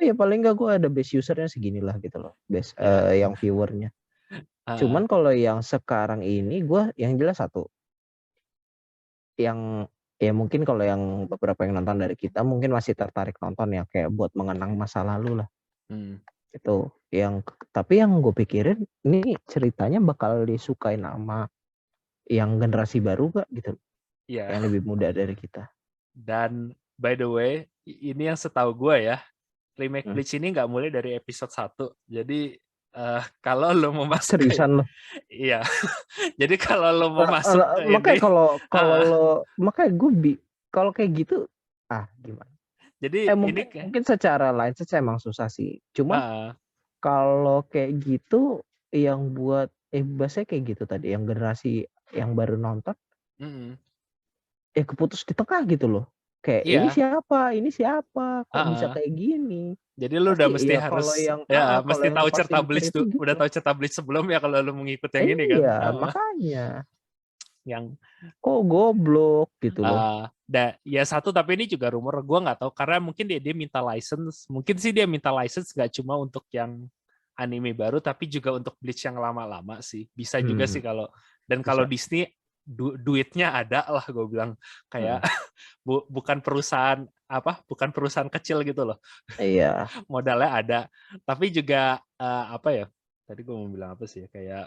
ya paling nggak gue ada base usernya segini lah gitu loh, base Ya. yang viewernya. Ah, Cuman kalau yang sekarang ini gue yang jelas satu, yang ya mungkin kalau yang beberapa yang nonton dari kita mungkin masih tertarik nonton ya kayak buat mengenang masa lalu lah. Itu yang, tapi yang gue pikirin ini ceritanya bakal disukain sama yang generasi baru gak gitu, ya. yang lebih muda dari kita. Dan by the way, ini yang setahu gue ya, remake Hmm. Bleach ini nggak mulai dari episode 1. Jadi kalau lo mau masuk ke Seriusan loh. iya. Jadi kalau lo mau masuk ke ini, Makanya kalau ah, lo, makanya gue kalau kayak gitu gimana? jadi ini Mungkin secara line set emang susah sih. Cuman ah, kalau kayak gitu yang buat bahasanya kayak gitu tadi, yang generasi yang baru nonton mm, keputus di tengah gitu loh. Kayak iya, ini siapa, kok bisa ah. kayak gini. Jadi lu udah Pasti mesti ya harus kalau mesti yang tahu pas cerita mikir Bleach itu tuh, udah gitu. tahu cerita Bleach sebelum ya kalau lu mengikut yang ini kan. Iya, makanya Yang kok goblok gitu loh. ya satu, tapi ini juga rumor, gue nggak tahu karena mungkin dia minta license, mungkin sih dia minta license nggak cuma untuk yang anime baru tapi juga untuk Bleach yang lama-lama sih, bisa juga sih kalau, dan kalau Bisa. Disney duitnya ada lah, gue bilang kayak bukan perusahaan bukan perusahaan kecil gitu loh, Iya. modalnya ada, tapi juga apa ya, tadi gue mau bilang apa sih ya, kayak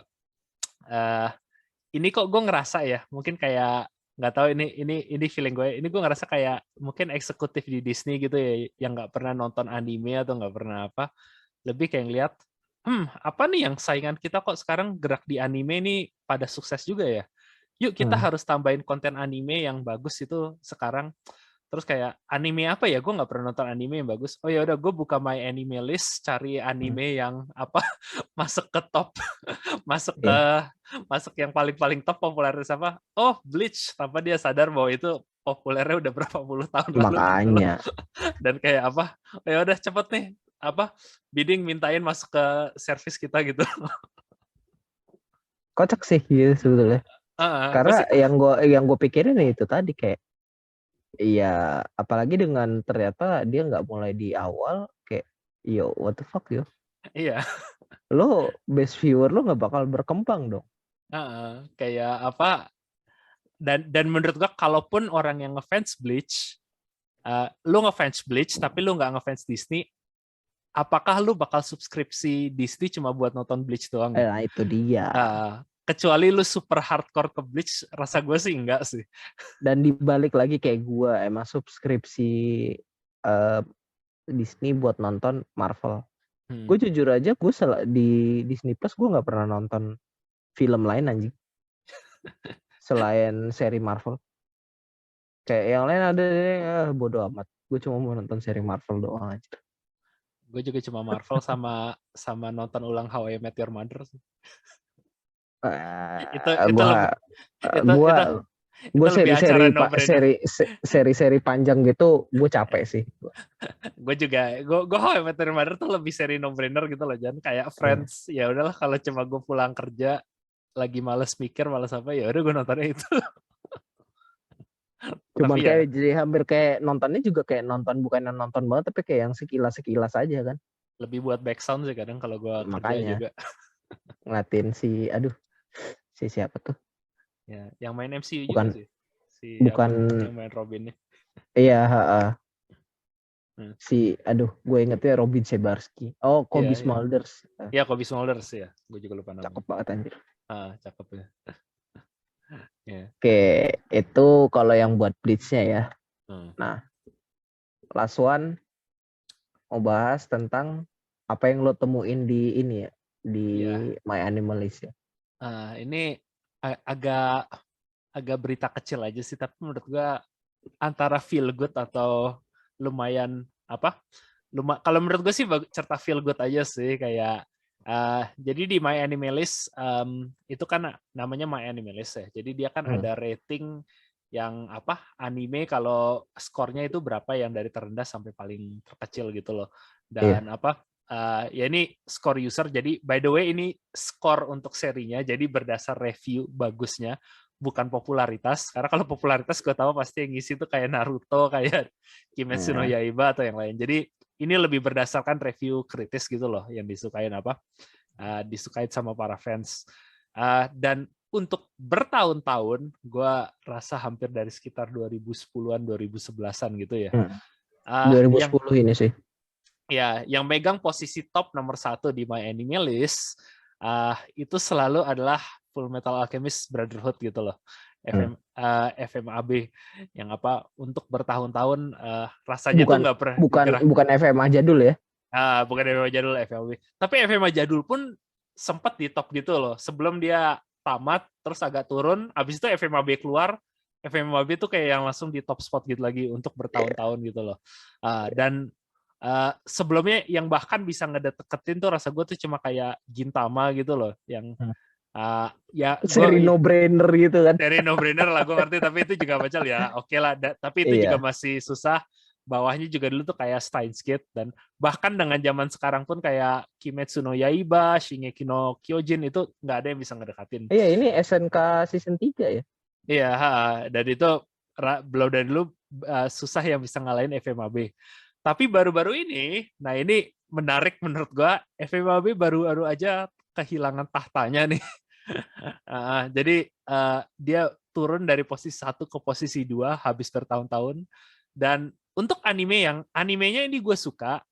ini kok gue ngerasa ya, mungkin kayak nggak tahu, ini feeling gue, ini gue ngerasa kayak mungkin eksekutif di Disney gitu ya, yang nggak pernah nonton anime atau nggak pernah apa, lebih kayak ngeliat, apa nih yang saingan kita kok sekarang gerak di anime nih pada sukses juga ya, yuk kita harus tambahin konten anime yang bagus itu sekarang. Terus kayak anime apa ya? Gue nggak pernah nonton anime yang bagus. Oh ya udah, gue buka my anime list, cari anime yang apa masuk ke top, masuk ke Iya. masuk yang paling top popularitas apa? Oh, Bleach, tanpa dia sadar bahwa itu populernya udah berapa puluh tahun lalu gitu loh. Makanya Dan kayak apa? Oh ya udah cepet nih, apa bidding mintain masuk ke service kita gitu. kocak sih gitu sebetulnya. Gue Karena sih, yang gue pikirin itu tadi kayak, iya, apalagi dengan ternyata dia nggak mulai di awal kayak, yo what the fuck yo, iya. lo base viewer lo nggak bakal berkembang dong. Kayak apa, dan menurut gua kalaupun orang yang ngefans Bleach, lu ngefans Bleach tapi lu nggak ngefans Disney, apakah lu bakal subskripsi Disney cuma buat nonton Bleach doang gitu? Nah itu dia. Kecuali lu super hardcore ke Bleach, rasa gue sih enggak sih. Dan dibalik lagi kayak gue emang subskripsi uh, Disney buat nonton Marvel. Gue jujur aja gue di Disney Plus gue nggak pernah nonton film lain anjing selain seri Marvel. Kayak yang lain ada bodo amat. Gue cuma mau nonton seri Marvel doang aja. Gue juga cuma Marvel sama nonton ulang How I Met Your Mother sih. Itu Gue lebih itu gue itu gue itu lebih acara seri-seri no brainer. seri panjang gitu gue capek sih. Gue juga, gue How I Met Your Mother tuh lebih seri no brainer gitu loh, jangan kayak Iya. Friends, ya udahlah kalau cuma gue pulang kerja lagi males mikir, males apa, ya udah gue nontonnya itu. Cuman Tapi ya kayak jadi hampir kayak nontonnya juga kayak nonton, bukan yang nonton banget tapi kayak yang sekilas aja kan. lebih buat back sound sih kadang kalau gue kerja Makanya juga. ngeliatin si siapa tuh, Ya, yang main MCU juga bukan sih, si bukan yang main Robin nih. iya Hmm. gue ingetnya Robin Sebarsky, Iya, Kobe iya. Smulders. Ya, Kobe Smulders ya, gue juga lupa namanya. Cakep banget anjir. Cakep ya. Ya. Oke, itu kalau yang buat Bleach-nya ya. Hmm. Nah, last one mau bahas tentang apa yang lo temuin di ini ya, di Ya. My Animalist ya. Ini agak berita kecil aja sih, tapi menurut gua antara feel good atau lumayan kalau menurut gue sih cerita feel good aja sih, kayak jadi di My Animalist itu kan namanya My Animalist ya, jadi dia kan ada rating yang anime kalau skornya itu berapa, yang dari terendah sampai paling terkecil gitu loh, dan ya ini score user. Jadi by the way ini skor untuk serinya. Jadi berdasar review bagusnya, bukan popularitas. Karena kalau popularitas gue tahu pasti yang ngisi itu kayak Naruto, kayak Kimetsu no Yaiba atau yang lain. Jadi ini lebih berdasarkan review kritis gitu loh, yang disukain disukain sama para fans. Dan untuk bertahun-tahun, gue rasa hampir dari sekitar 2010-an, 2011-an gitu ya. 2010 ini sih. Ya, yang megang posisi top nomor 1 di My Anime List itu selalu adalah Full Metal Alchemist Brotherhood gitu loh, FMAB, yang untuk bertahun-tahun rasanya tuh nggak pernah digerak. Bukan FMA jadul ya? Bukan FMA jadul, FMAB. Tapi FMA jadul pun sempat di top gitu loh, sebelum dia tamat terus agak turun, habis itu FMAB keluar. FMAB tuh kayak yang langsung di top spot gitu lagi untuk bertahun-tahun gitu loh. Dan sebelumnya yang bahkan bisa ngedeketin tuh rasa gue tuh cuma kayak Gintama gitu loh, yang ya seri no brainer gitu kan. Seri no brainer lah, gue ngerti, tapi itu juga macam ya oke lah, tapi itu juga masih susah. Bawahnya juga dulu tuh kayak Steins Gate, dan bahkan dengan zaman sekarang pun kayak Kimetsu no Yaiba, Shingeki no Kyojin itu nggak ada yang bisa ngedekatin. Iya, ini SNK season 3 ya. Iya, dan itu belum dari dulu susah yang bisa ngalahin FMAB. Tapi baru-baru ini, nah ini menarik menurut gua, FMAB baru-baru aja kehilangan tahtanya nih. Jadi dia turun dari posisi 1 ke posisi 2 habis bertahun-tahun. Dan untuk animenya ini gue suka,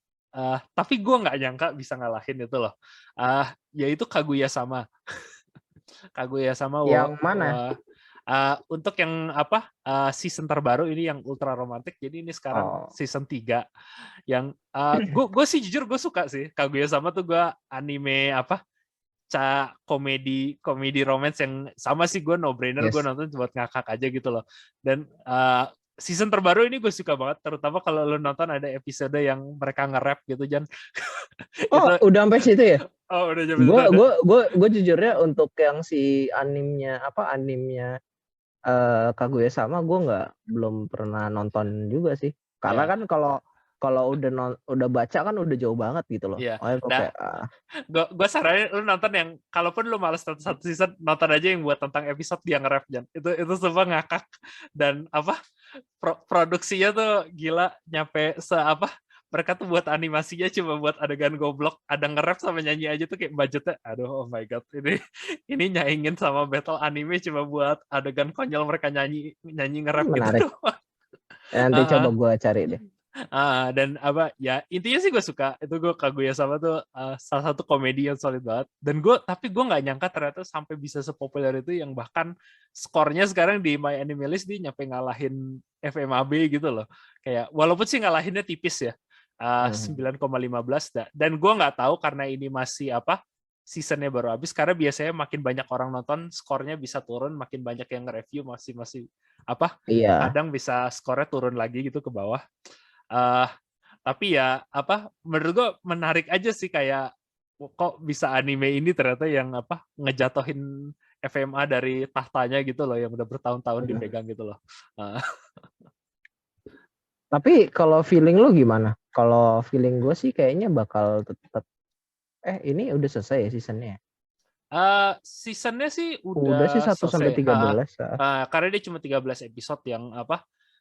tapi gue nggak nyangka bisa ngalahin itu loh. Yaitu Kaguya-sama. Kaguya-sama. Yang mana? Untuk yang season terbaru ini yang ultra romantik, jadi ini sekarang season 3 yang gue sih jujur gue suka sih Kaguya-sama tuh. Gue anime komedi romance yang sama sih, gue no brainer, gue nonton buat ngakak aja gitu loh. Dan season terbaru ini gue suka banget, terutama kalau lo nonton ada episode yang mereka nge-rap gitu, Jan. Udah sampai situ ya? Udah sampai situ. Gue jujurnya untuk yang si animnya Kaguya-sama gue belum pernah nonton juga sih, karena kan kalau udah baca kan udah jauh banget gitu loh. Iya. Gue saranin lu nonton yang, kalaupun lu males satu season, nonton aja yang buat tentang episode dia nge-rap, Jan. Itu semua ngakak, dan produksinya tuh gila, nyampe mereka tuh buat animasinya cuma buat adegan goblok, ada nge-rap sama nyanyi aja tuh kayak budgetnya, aduh, oh my god, ini nyaingin sama battle anime cuma buat adegan konyol mereka nyanyi nge-rap gitu. Nanti coba gue cari deh. Dan ya intinya sih gue suka itu. Gue Kaguya-sama tuh salah satu komedi yang solid banget, dan tapi gue nggak nyangka ternyata sampai bisa sepopuler itu, yang bahkan skornya sekarang di My Anime List dia nyampe ngalahin FMAB gitu loh. Kayak walaupun sih ngalahinnya tipis ya, 9,15, dan gue nggak tahu karena ini masih seasonnya baru habis, karena biasanya makin banyak orang nonton skornya bisa turun, makin banyak yang nge-review masih kadang bisa skornya turun lagi gitu ke bawah. Tapi ya menurut gue menarik aja sih, kayak kok bisa anime ini ternyata yang ngejatohin FMA dari tahtanya gitu loh, yang udah bertahun-tahun dipegang gitu loh. Tapi kalau feeling lu gimana? Kalau feeling gue sih kayaknya bakal tetap. Ini udah selesai ya seasonnya? Seasonnya sih udah sih 1 sampai 13. Karena dia cuma 13 episode yang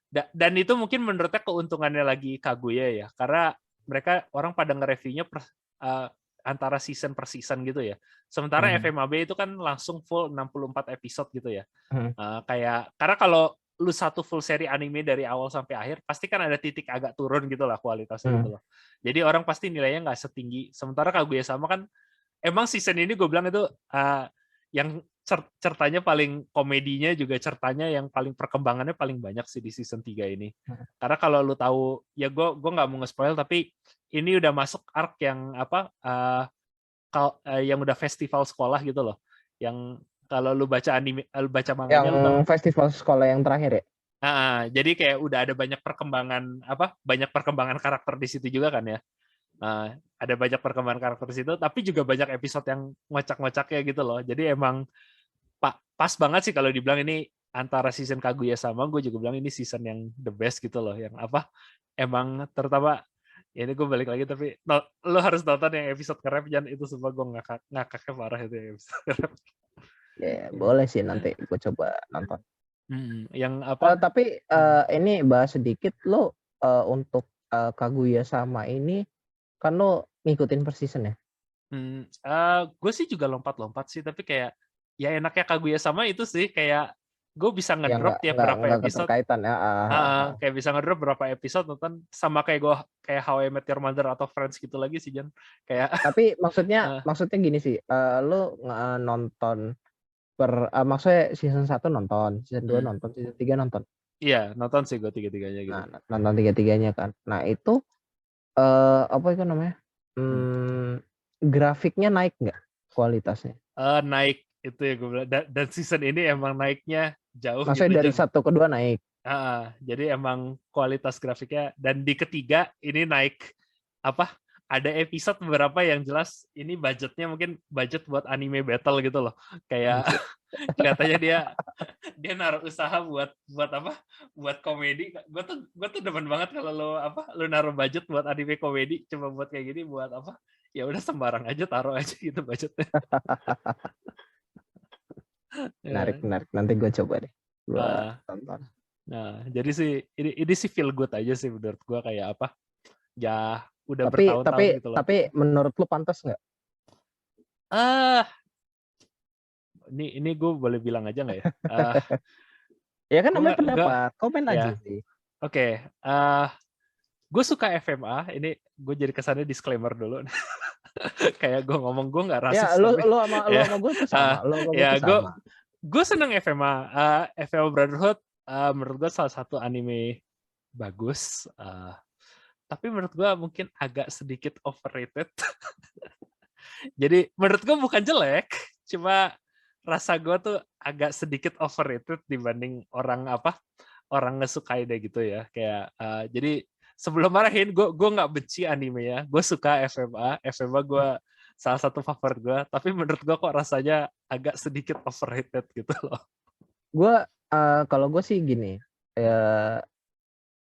dan itu mungkin menurutnya keuntungannya lagi Kaguya ya, karena mereka orang pada nge-reviewnya antara season per season gitu ya. Sementara FMAB itu kan langsung full 64 episode gitu ya. Karena kalau lu satu full seri anime dari awal sampai akhir, pasti kan ada titik agak turun gitu lah kualitasnya gitu loh. Jadi orang pasti nilainya nggak setinggi. Sementara Kaguya-sama kan emang season ini gue bilang itu yang ceritanya paling, komedinya juga ceritanya yang paling, perkembangannya paling banyak sih di season 3 ini. Karena kalau lu tahu, ya gue nggak mau nge-spoil, tapi ini udah masuk arc yang yang udah festival sekolah gitu loh. Yang kalau lu baca anime, lu baca manganya, yang festival sekolah yang terakhir ya. Jadi kayak udah ada banyak perkembangan karakter di situ juga kan ya. Ada banyak perkembangan karakter di situ, tapi juga banyak episode yang ngocak-ngocaknya gitu loh. Jadi emang pas banget sih kalau dibilang ini antara season Kaguya-sama, gue juga bilang ini season yang the best gitu loh, yang emang terutama ini gue balik lagi tapi lo harus nonton yang episode nge-rap Jan, itu sumpah gue ngakaknya parah itu yang episode nge-rap. Ya, boleh sih nanti gue coba nonton. Yang apa? Tapi ini bahas sedikit lo untuk Kaguya sama ini kan lo ngikutin per season ya? Gue sih juga lompat-lompat sih, tapi kayak ya enaknya Kaguya sama itu sih kayak gue bisa Ya ngedrop tiap berapa nggak episode. keterkaitan ya. Kayak bisa ngedrop berapa episode nonton, sama kayak gue kayak How I Met Your Mother atau Friends gitu lagi sih Jan. Kayak Tapi maksudnya gini sih, lo nonton maksudnya season 1 nonton, season 2 nonton, season 3 nonton. Iya, nonton sih gue tiga-tiganya gitu. Nah, nonton tiga-tiganya kan. Nah, itu apa itu namanya? Grafiknya naik nggak kualitasnya? Naik itu ya gue bilang. Dan season ini emang naiknya jauh. Maksudnya gitu, dari 1 ke 2 naik. Jadi emang kualitas grafiknya, dan di ketiga ini naik apa? Ada episode beberapa yang jelas ini budgetnya mungkin budget buat anime battle gitu loh. Kayak kelihatannya dia naruh usaha buat apa? Buat komedi. Gue tuh demen banget kalau lo naruh budget buat anime komedi, cuma buat kayak gini buat apa? Ya udah sembarang aja taruh aja gitu budgetnya. Menarik. Nanti gue coba deh. Gue tonton. Nah, jadi sih ini sih feel good aja sih menurut gue, kayak apa? Ya udah tapi bertahun-tahun gitu loh. Tapi menurut lu pantas nggak? Ini gue boleh bilang aja nggak ya? Ya kan namanya pendapat, komen aja sih. Oke. Gue suka FMA. Ini gue jadi kesannya disclaimer dulu. Kayak gue ngomong gue nggak rasis. Ya, lu sama gue tuh sama. Gue seneng FMA. FMA Brotherhood menurut gue salah satu anime bagus. Tapi menurut gue mungkin agak sedikit overrated. Jadi menurut gue bukan jelek, cuma rasa gue tuh agak sedikit overrated dibanding orang ngesukai deh gitu ya. Kayak jadi sebelum marahin, gue nggak benci anime ya. Gue suka FMA gue salah satu favorit gue. Tapi menurut gue kok rasanya agak sedikit overrated gitu loh. Gue kalau gue sih gini,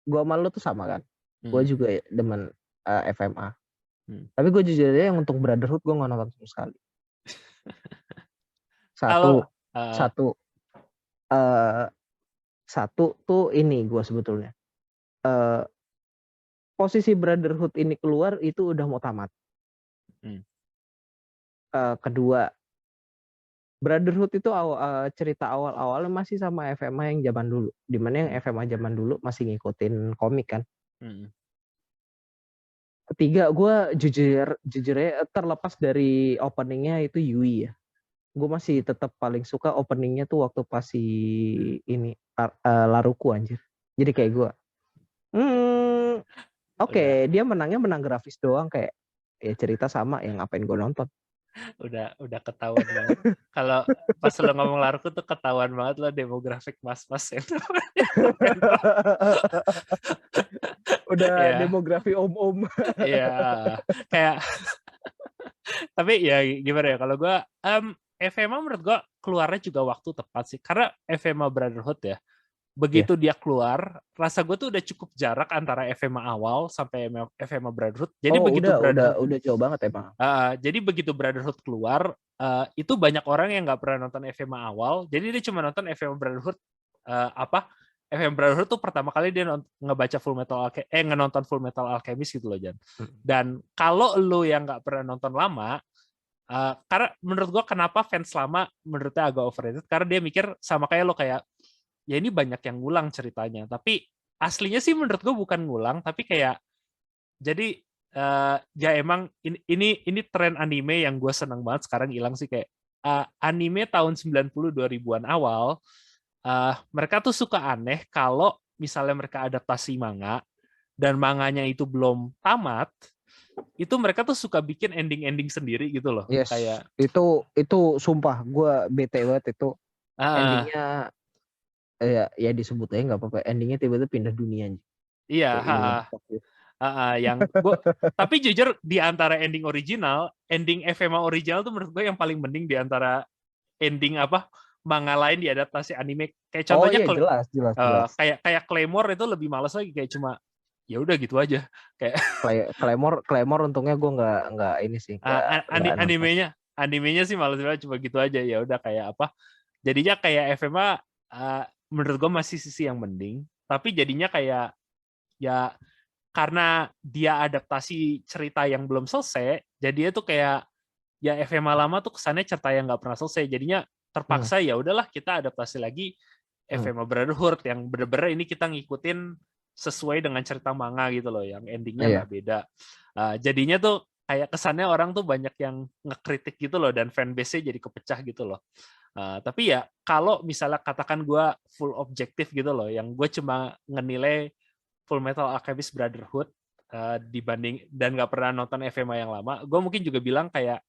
gue sama lu tuh sama kan. Gue juga demen FMA. Tapi gue jujur aja yang untuk Brotherhood gue nggak nonton sama sekali. Satu tuh ini gue sebetulnya. Posisi Brotherhood ini keluar itu udah mau tamat. Kedua, Brotherhood itu cerita awal-awalnya masih sama FMA yang zaman dulu. Dimana yang FMA zaman dulu masih ngikutin komik kan. Ketiga, gue jujur aja terlepas dari openingnya itu Yui ya. Gue masih tetap paling suka openingnya tuh waktu pas si ini Laruku anjir. Jadi kayak gue, oke, dia menang grafis doang, kayak ya cerita sama, yang ngapain gue nonton. Udah ketahuan banget. Kalau pas lo ngomong Laruku tuh ketahuan banget lo demografik mas-mas ya. Udah demografi om-om. Iya, kayak tapi ya gimana ya, kalau gue FMA menurut gue keluarnya juga waktu tepat sih, karena FMA Brotherhood ya, begitu dia keluar, rasa gue tuh udah cukup jarak antara FMA awal sampai FMA Brotherhood. Jadi udah jauh banget emang. Jadi begitu Brotherhood keluar, itu banyak orang yang nggak pernah nonton FMA awal, jadi dia cuma nonton FMA Brotherhood. FMA Brotherhood tuh pertama kali dia ngebaca ngenonton Full Metal Alchemist gitu loh, Jan. Dan kalau lu yang nggak pernah nonton lama, karena menurut gua kenapa fans lama menurutnya agak overrated, karena dia mikir sama kayak lo, kayak ya ini banyak yang ngulang ceritanya, tapi aslinya sih menurut gua bukan ngulang, tapi kayak jadi ya emang ini tren anime yang gue seneng banget sekarang hilang sih, kayak anime tahun 90 2000-an awal, mereka tuh suka aneh kalau misalnya mereka adaptasi manga dan manganya itu belum tamat, itu mereka tuh suka bikin ending-ending sendiri gitu loh. Yes, kayak itu sumpah gue bete banget itu. Endingnya ya disebut aja nggak apa-apa, endingnya tiba-tiba pindah dunia. Iya, tapi jujur di antara ending original, ending FMA original tuh menurut gue yang paling mending di antara ending manga lain diadaptasi anime. Kayak contohnya jelas. kayak Claymore itu lebih males lagi, kayak cuma ya udah gitu aja. Kayak Claymore untungnya gue nggak ini sih, nggak nonton. animenya sih malah sebenarnya cuma gitu aja, ya udah kayak apa, jadinya kayak FMA menurut gue masih sisi yang mending, tapi jadinya kayak ya karena dia adaptasi cerita yang belum selesai, jadi itu kayak ya FMA lama tuh kesannya cerita yang nggak pernah selesai, jadinya Hmm, terpaksa ya udahlah kita adaptasi lagi hmm, FMA Brotherhood yang bener-bener ini kita ngikutin sesuai dengan cerita manga gitu loh, yang endingnya iya, nggak beda. Jadinya tuh kayak kesannya orang tuh banyak yang ngekritik gitu loh, dan fanbase-nya jadi kepecah gitu loh. Tapi ya kalau misalnya katakan gue full objektif gitu loh, yang gue cuma ngenilai Full Metal Alchemist Brotherhood dibanding dan nggak pernah nonton FMA yang lama, gue mungkin juga bilang kayak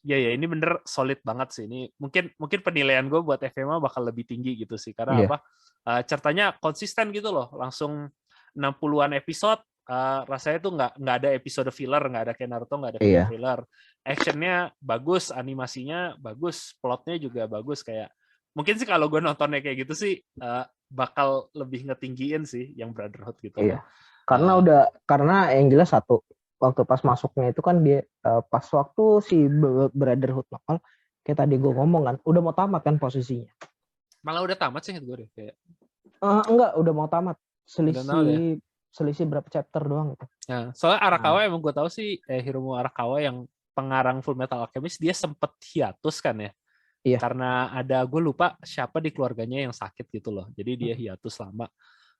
ya ini bener solid banget sih. Ini mungkin penilaian gue buat FMA bakal lebih tinggi gitu sih, karena iya, apa? Ceritanya konsisten gitu loh, langsung 60-an episode. Rasanya tuh nggak ada episode filler, nggak ada kayak Naruto, nggak ada iya, filler. Actionnya bagus, animasinya bagus, plotnya juga bagus. Kayak mungkin sih kalau gue nontonnya kayak gitu sih bakal lebih ngetinggiin sih yang Brotherhood gitu loh. iya. Karena yang jelas satu, waktu pas masuknya itu kan dia pas waktu si Brotherhood nongol, kayak tadi gue ngomong kan, udah mau tamat kan posisinya. Malah udah tamat sih gue deh kayak. Enggak, udah mau tamat. Udah tamat ya. Selisih berapa chapter doang gitu. Nah, soalnya Nah, Arakawa emang gue tahu sih Hiromu Arakawa yang pengarang Full Metal Alchemist, dia sempet hiatus kan ya, iya. karena ada gue lupa siapa di keluarganya yang sakit gitu loh, jadi dia hiatus lama.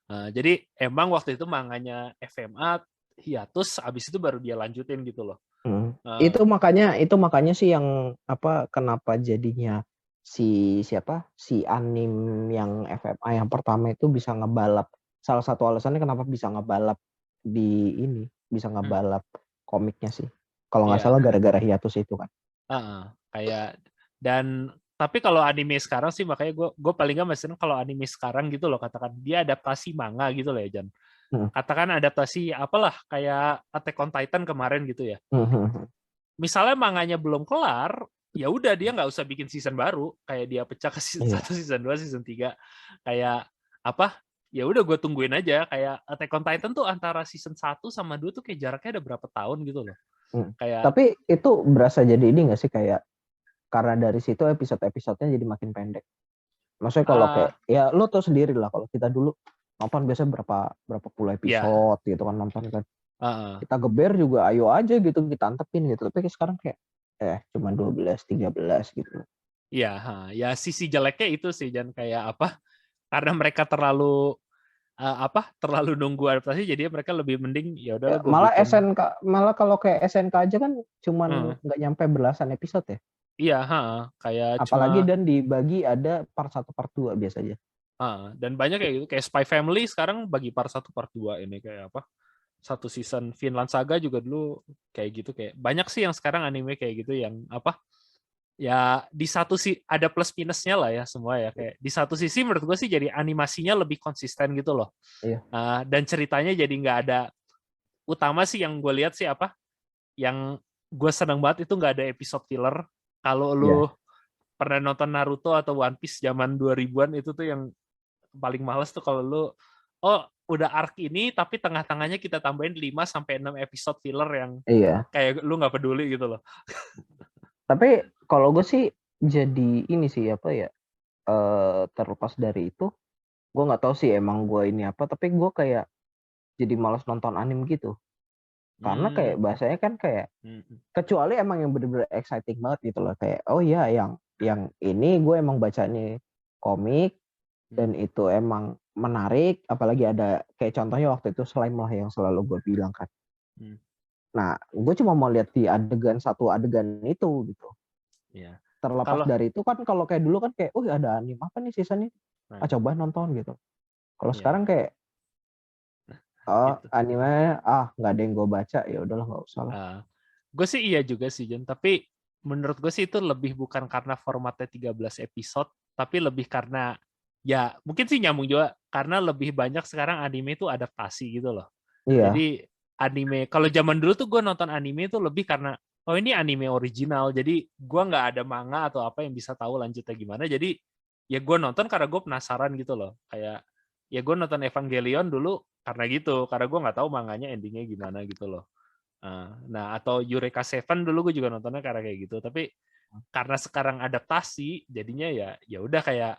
Jadi emang waktu itu manganya FMA hiatus, abis itu baru dia lanjutin gitu loh. Itu makanya sih yang apa, kenapa jadinya si anim yang FMA yang pertama itu bisa ngebalap. Salah satu alasannya kenapa bisa ngebalap bisa Hmm, ngebalap komiknya sih. Kalau nggak iya. salah gara-gara hiatus itu kan. Kayak dan tapi kalau anime sekarang sih, makanya gue paling nggak masih seneng kalau anime sekarang gitu loh, katakan dia adaptasi manga gitu loh ya Jan, Hmm, katakan adaptasi apalah kayak Attack on Titan kemarin gitu ya. hmm, hmm. Misalnya manganya belum kelar, ya udah dia nggak usah bikin season baru, kayak dia pecah ke season Iya, 1, season 2, season 3. Kayak apa? Ya udah gue tungguin aja, kayak Attack on Titan tuh antara season 1 sama 2 tuh kayak jaraknya ada berapa tahun gitu loh. hmm. Kayak Tapi itu berasa jadi ini nggak sih, kayak karena dari situ episode-episodenya jadi makin pendek. Maksudnya kalau ah kayak ya lo tau sendiri lah, kalau kita dulu nonton biasanya berapa berapa puluh ya, episode gitu kan, nonton kan. uh, Kita geber juga ayo aja gitu, kita antepin gitu. Tapi sekarang kayak cuma 12 13 gitu. ya, ya sisi jeleknya itu sih, dan kayak apa? Karena mereka terlalu terlalu nunggu adaptasi, jadi mereka lebih mending ya Ya, udahlah gue malah bikin. kalau kayak SNK aja kan cuman uh, nggak nyampe belasan episode ya. iya, kayak Apalagi cuma dan dibagi ada part 1 part 2 biasanya. dan banyak kayak gitu, kayak Spy Family sekarang bagi part 1 part 2 ini kayak apa? Satu season. Vinland Saga juga dulu kayak gitu, kayak banyak sih yang sekarang anime kayak gitu yang apa? Ya di satu sih ada plus minusnya lah ya semua ya, kayak di satu sisi menurut gue sih jadi animasinya lebih konsisten gitu loh. Iya. Dan ceritanya jadi nggak ada, utama sih yang gue lihat sih apa, yang gue seneng banget itu nggak ada episode filler. Kalau lu Iya. pernah nonton Naruto atau One Piece zaman 2000-an, itu tuh yang paling males tuh kalau lu udah arc ini tapi tengah-tengahnya kita tambahin 5 sampai 6 episode filler yang Iya. kayak lu nggak peduli gitu loh. Tapi kalau gue sih jadi ini sih apa ya, terlepas dari itu, gue nggak tahu sih emang gue ini apa, tapi gue kayak jadi malas nonton anime gitu. Karena Hmm. kayak bahasanya kan kayak, Hmm. kecuali emang yang bener-bener exciting banget gitu loh, kayak oh iya yang ini gue emang bacanya komik dan itu emang menarik, apalagi ada kayak contohnya waktu itu Slime lah yang selalu gue bilang kan. Hmm. Nah, gue cuma mau lihat di satu adegan itu gitu. Ya. Terlepas Kalau dari itu kan, kalau kayak dulu kan kayak, oh ada anime apa nih season ini? Coba nonton gitu. Kalau ya sekarang kayak, oh itu. anime nggak ada yang gue baca, ya udahlah nggak usah lah. Gue sih iya juga sih Jen, tapi menurut gue sih itu lebih bukan karena formatnya 13 episode, tapi lebih karena ya mungkin sih nyambung juga karena lebih banyak sekarang anime itu adaptasi gitu loh. Iya, Jadi anime, kalau zaman dulu tuh gue nonton anime itu lebih karena oh ini anime original, jadi gue nggak ada manga atau apa yang bisa tahu lanjutnya gimana, jadi ya gue nonton karena gue penasaran gitu loh, kayak ya gue nonton Evangelion dulu karena gitu, karena gue nggak tahu manganya endingnya gimana gitu loh. Nah, atau Eureka Seven dulu gue juga nontonnya karena kayak gitu. Tapi karena sekarang adaptasi, jadinya ya udah kayak,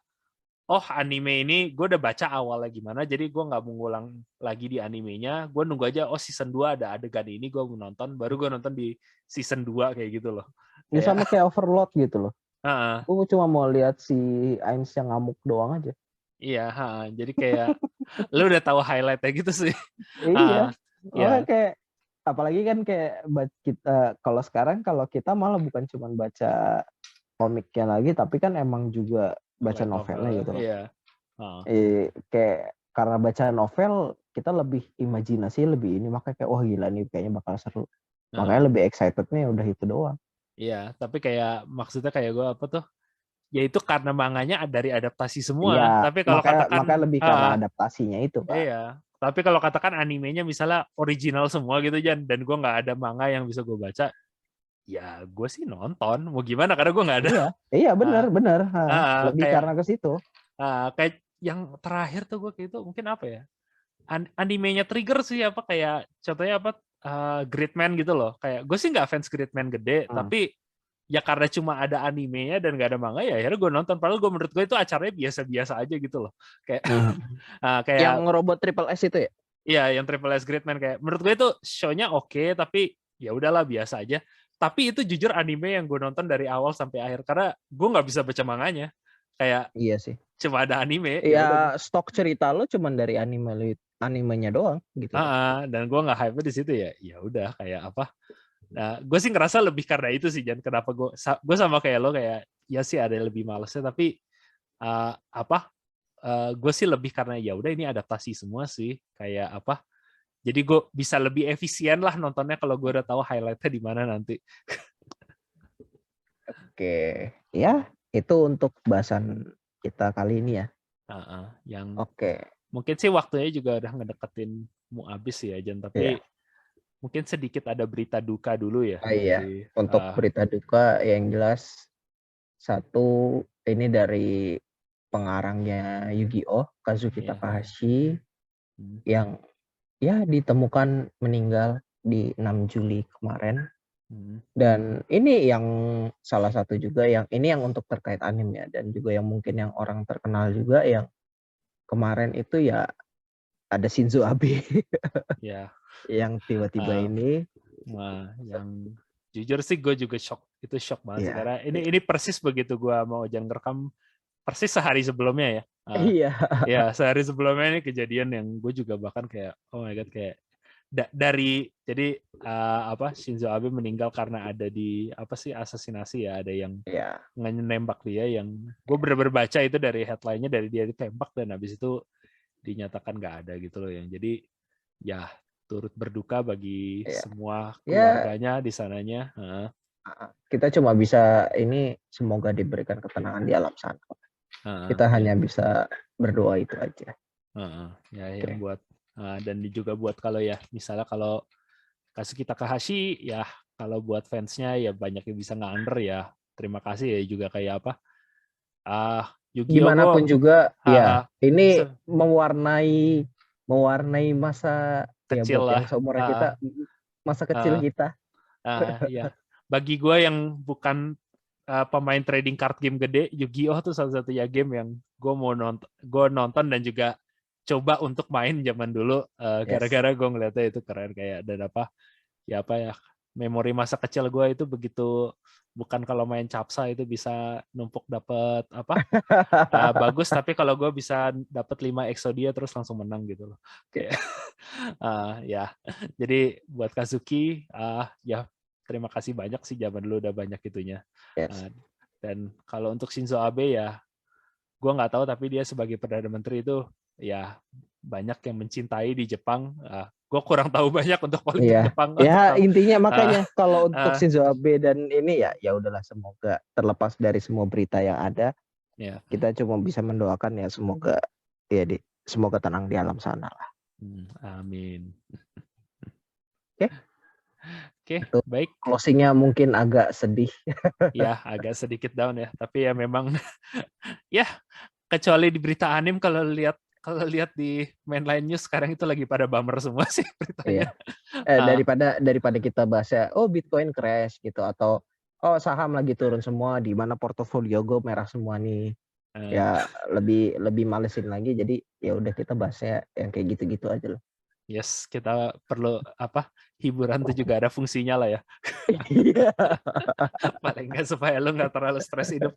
oh anime ini gue udah baca awalnya gimana, jadi gue nggak mengulang lagi di animenya. Gue nunggu aja, oh season 2 ada adegan ini, gue mau nonton, baru gue nonton di season 2 kayak gitu loh. Ya Kayak, sama kayak Overlord gitu loh. heeh, Gue cuma mau lihat si Ainz yang ngamuk doang aja. iya, heeh. Jadi kayak lu udah tahu highlightnya gitu sih. Iya. Oh, Ya, kayak apalagi kan kayak kita kalau sekarang kalau kita malah bukan cuma baca komiknya lagi, tapi kan emang juga baca light novelnya novel, gitu loh. iya. Heeh. Kayak karena baca novel kita lebih imajinasi lebih ini, makanya kayak wah gila nih kayaknya bakal seru. Heeh. Makanya lebih excitednya udah itu doang. Iya, tapi kayak maksudnya kayak gue apa tuh? Ya itu karena manganya dari adaptasi semua. Iya, Tapi kalau makanya katakan, lebih karena adaptasinya itu kan. iya. Tapi kalau katakan animenya misalnya original semua gitu Jan, dan gue nggak ada manga yang bisa gue baca, ya gue sih nonton. Mau gimana? Karena gue nggak ada. Iya, iya Ah, benar. Lebih kayak karena ke situ. kayak yang terakhir tuh gue kayak itu mungkin apa ya? Animenya trigger sih apa kayak contohnya apa? Gridman gitu loh. Kayak gue sih nggak fans Gridman gede, Hmm. tapi ya karena cuma ada animenya dan gak ada manga ya akhirnya gue nonton. Padahal gue menurut gue itu acaranya biasa-biasa aja gitu loh. Kayak kayak Yang robot Triple S itu ya? iya yang Triple S Gridman kayak menurut gue itu show-nya oke, tapi ya udahlah biasa aja. Tapi itu jujur anime yang gue nonton dari awal sampai akhir karena gue nggak bisa baca manganya. Kayak Iya sih. cuma ada anime ya udah gue. Ya stok cerita lo cuman dari animenya doang gitu. Dan gue nggak hype di situ ya. Ya udah kayak apa? Nah, gue sih ngerasa lebih karena itu sih, Jan. Kenapa gue sama kayak lo kayak ya sih ada yang lebih malesnya, tapi apa? Gue sih lebih karena ya udah ini adaptasi semua sih, kayak apa? Jadi gue bisa lebih efisien lah nontonnya kalau gue udah tahu highlightnya di mana nanti. Oke, ya itu untuk bahasan kita kali ini ya. Yang Oke, mungkin sih waktunya juga udah ngedeketin mau habis ya, Jan. iya. Tapi mungkin sedikit ada berita duka dulu ya Iya, dari untuk berita duka yang jelas satu ini dari pengarangnya Yu-Gi-Oh, Kazuki Iya. Takahashi yang ya ditemukan meninggal di 6 Juli kemarin. Dan ini yang salah satu juga yang ini yang untuk terkait anime ya, dan juga yang mungkin yang orang terkenal juga yang kemarin itu ya ada Shinzo Abe Ya. yang tiba-tiba ini. Nah, yang jujur sih gue juga shock, itu shock banget sih Iya. karena ini persis begitu gue mau jangan rekam persis sehari sebelumnya ya. Iya. Ya sehari sebelumnya ini kejadian yang gue juga bahkan kayak oh my god kayak dari jadi apa Shinzo Abe meninggal karena ada di apa sih asasinasi ya, ada yang Iya. nembak dia, yang gue bener-bener baca itu dari headline-nya dari dia ditembak dan habis itu dinyatakan nggak ada gitu loh, yang jadi ya turut berduka bagi Iya. semua Ya, keluarganya di sananya. kita cuma bisa ini semoga diberikan ketenangan di alam sana. Kita hanya bisa berdoa itu aja. Ya yang buat dan juga buat kalau ya misalnya kalau Kazuki Takahashi ya kalau buat fansnya ya banyak yang bisa nge-under ya terima kasih ya juga kayak apa Yu-Gi-Oh Gimana pun juga ya ini se- mewarnai masa ya kecil buat lah yang seumuran kita, masa kecil kita. ya bagi gue yang bukan pemain trading card game gede, Yu-Gi-Oh tuh salah satu ya game yang gue nonton dan juga coba untuk main zaman dulu Yes. gara-gara gue ngeliatnya itu keren kayak dan apa ya memori masa kecil gue itu begitu, bukan kalau main capsa itu bisa numpuk dapet apa bagus, tapi kalau gue bisa dapet 5 Exodia terus langsung menang gitu loh kayak ya jadi buat Kazuki ya terima kasih banyak sih, zaman dulu udah banyak itunya. Yes. Dan kalau untuk Shinzo Abe ya gue nggak tahu, tapi dia sebagai perdana menteri itu ya banyak yang mencintai di Jepang. Gue kurang tahu banyak untuk politik Iya. Jepang. Ya intinya makanya kalau untuk Shinzo Abe dan ini ya udahlah, semoga terlepas dari semua berita yang ada, kita cuma bisa mendoakan ya semoga semoga tenang di alam sana lah. Amin. Oke, baik. Closingnya mungkin agak sedih. Ya agak sedikit down ya, tapi ya memang ya kecuali di berita anime kalau lihat kalau lihat di mainline news sekarang itu lagi pada bummer semua sih Iya. beritanya. Ah, Daripada kita bahasnya, oh Bitcoin crash gitu atau oh saham lagi turun semua di mana portofolio gue merah semua nih. eh, Ya lebih lebih malesin lagi jadi ya udah kita bahasnya yang kayak gitu-gitu aja loh. yes, kita perlu apa? Hiburan tuh juga ada fungsinya lah ya. Iya. Paling nggak supaya lu nggak terlalu stres hidup.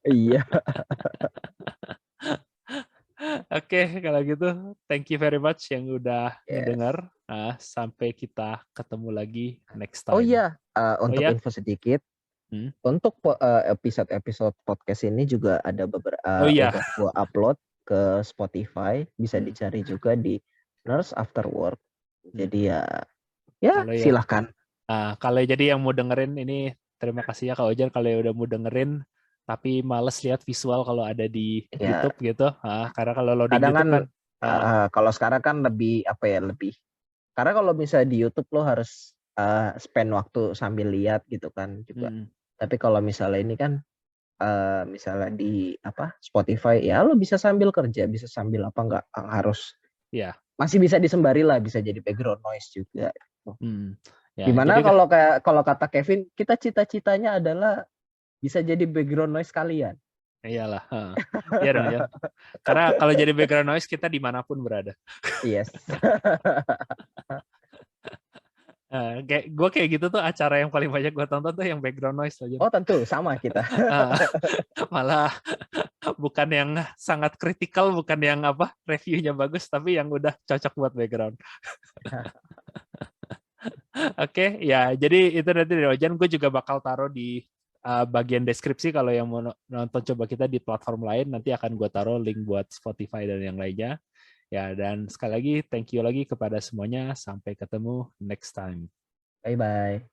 Iya. Oke, kalau gitu thank you very much yang udah Yes. ngedengar. Sampai kita ketemu lagi next Oh time. iya, Oh untuk ya, info sedikit, hmm? untuk episode-episode podcast ini juga ada Oh iya, udah gua upload ke Spotify, bisa hmm. dicari juga di Nurse After Work. Hmm. Jadi ya, ya Kalau ya, silahkan. kalau jadi yang mau dengerin ini terima kasih ya Kak Ojan kalau udah mau dengerin tapi males lihat visual kalau ada di Ya YouTube gitu. Karena kalau loading kadang kan YouTube kan, kalau sekarang kan lebih apa ya lebih. Karena kalau misalnya di YouTube lo harus spend waktu sambil lihat gitu kan juga. hmm, Tapi kalau misalnya ini kan misalnya di apa Spotify ya lo bisa sambil kerja, bisa sambil apa nggak harus ya, masih bisa disembari lah, bisa jadi background noise juga. hmm, ya. Jadi Dimana kalau kata Kevin, kita cita-citanya adalah bisa jadi background noise kalian. iyalah, iya dong ya. Karena kalau jadi background noise kita dimanapun berada. Yes. Kayak gue kayak gitu tuh acara yang paling banyak gue tonton tuh yang background noise aja. Oh tentu sama kita. Malah bukan yang sangat kritikal, bukan yang apa reviewnya bagus, tapi yang udah cocok buat background. Oke, ya jadi itu nanti dari Ojan gue juga bakal taruh di bagian deskripsi kalau yang mau nonton coba kita di platform lain nanti akan gue taruh link buat Spotify dan yang lainnya. Ya dan sekali lagi thank you lagi kepada semuanya. Sampai ketemu next time. Bye bye.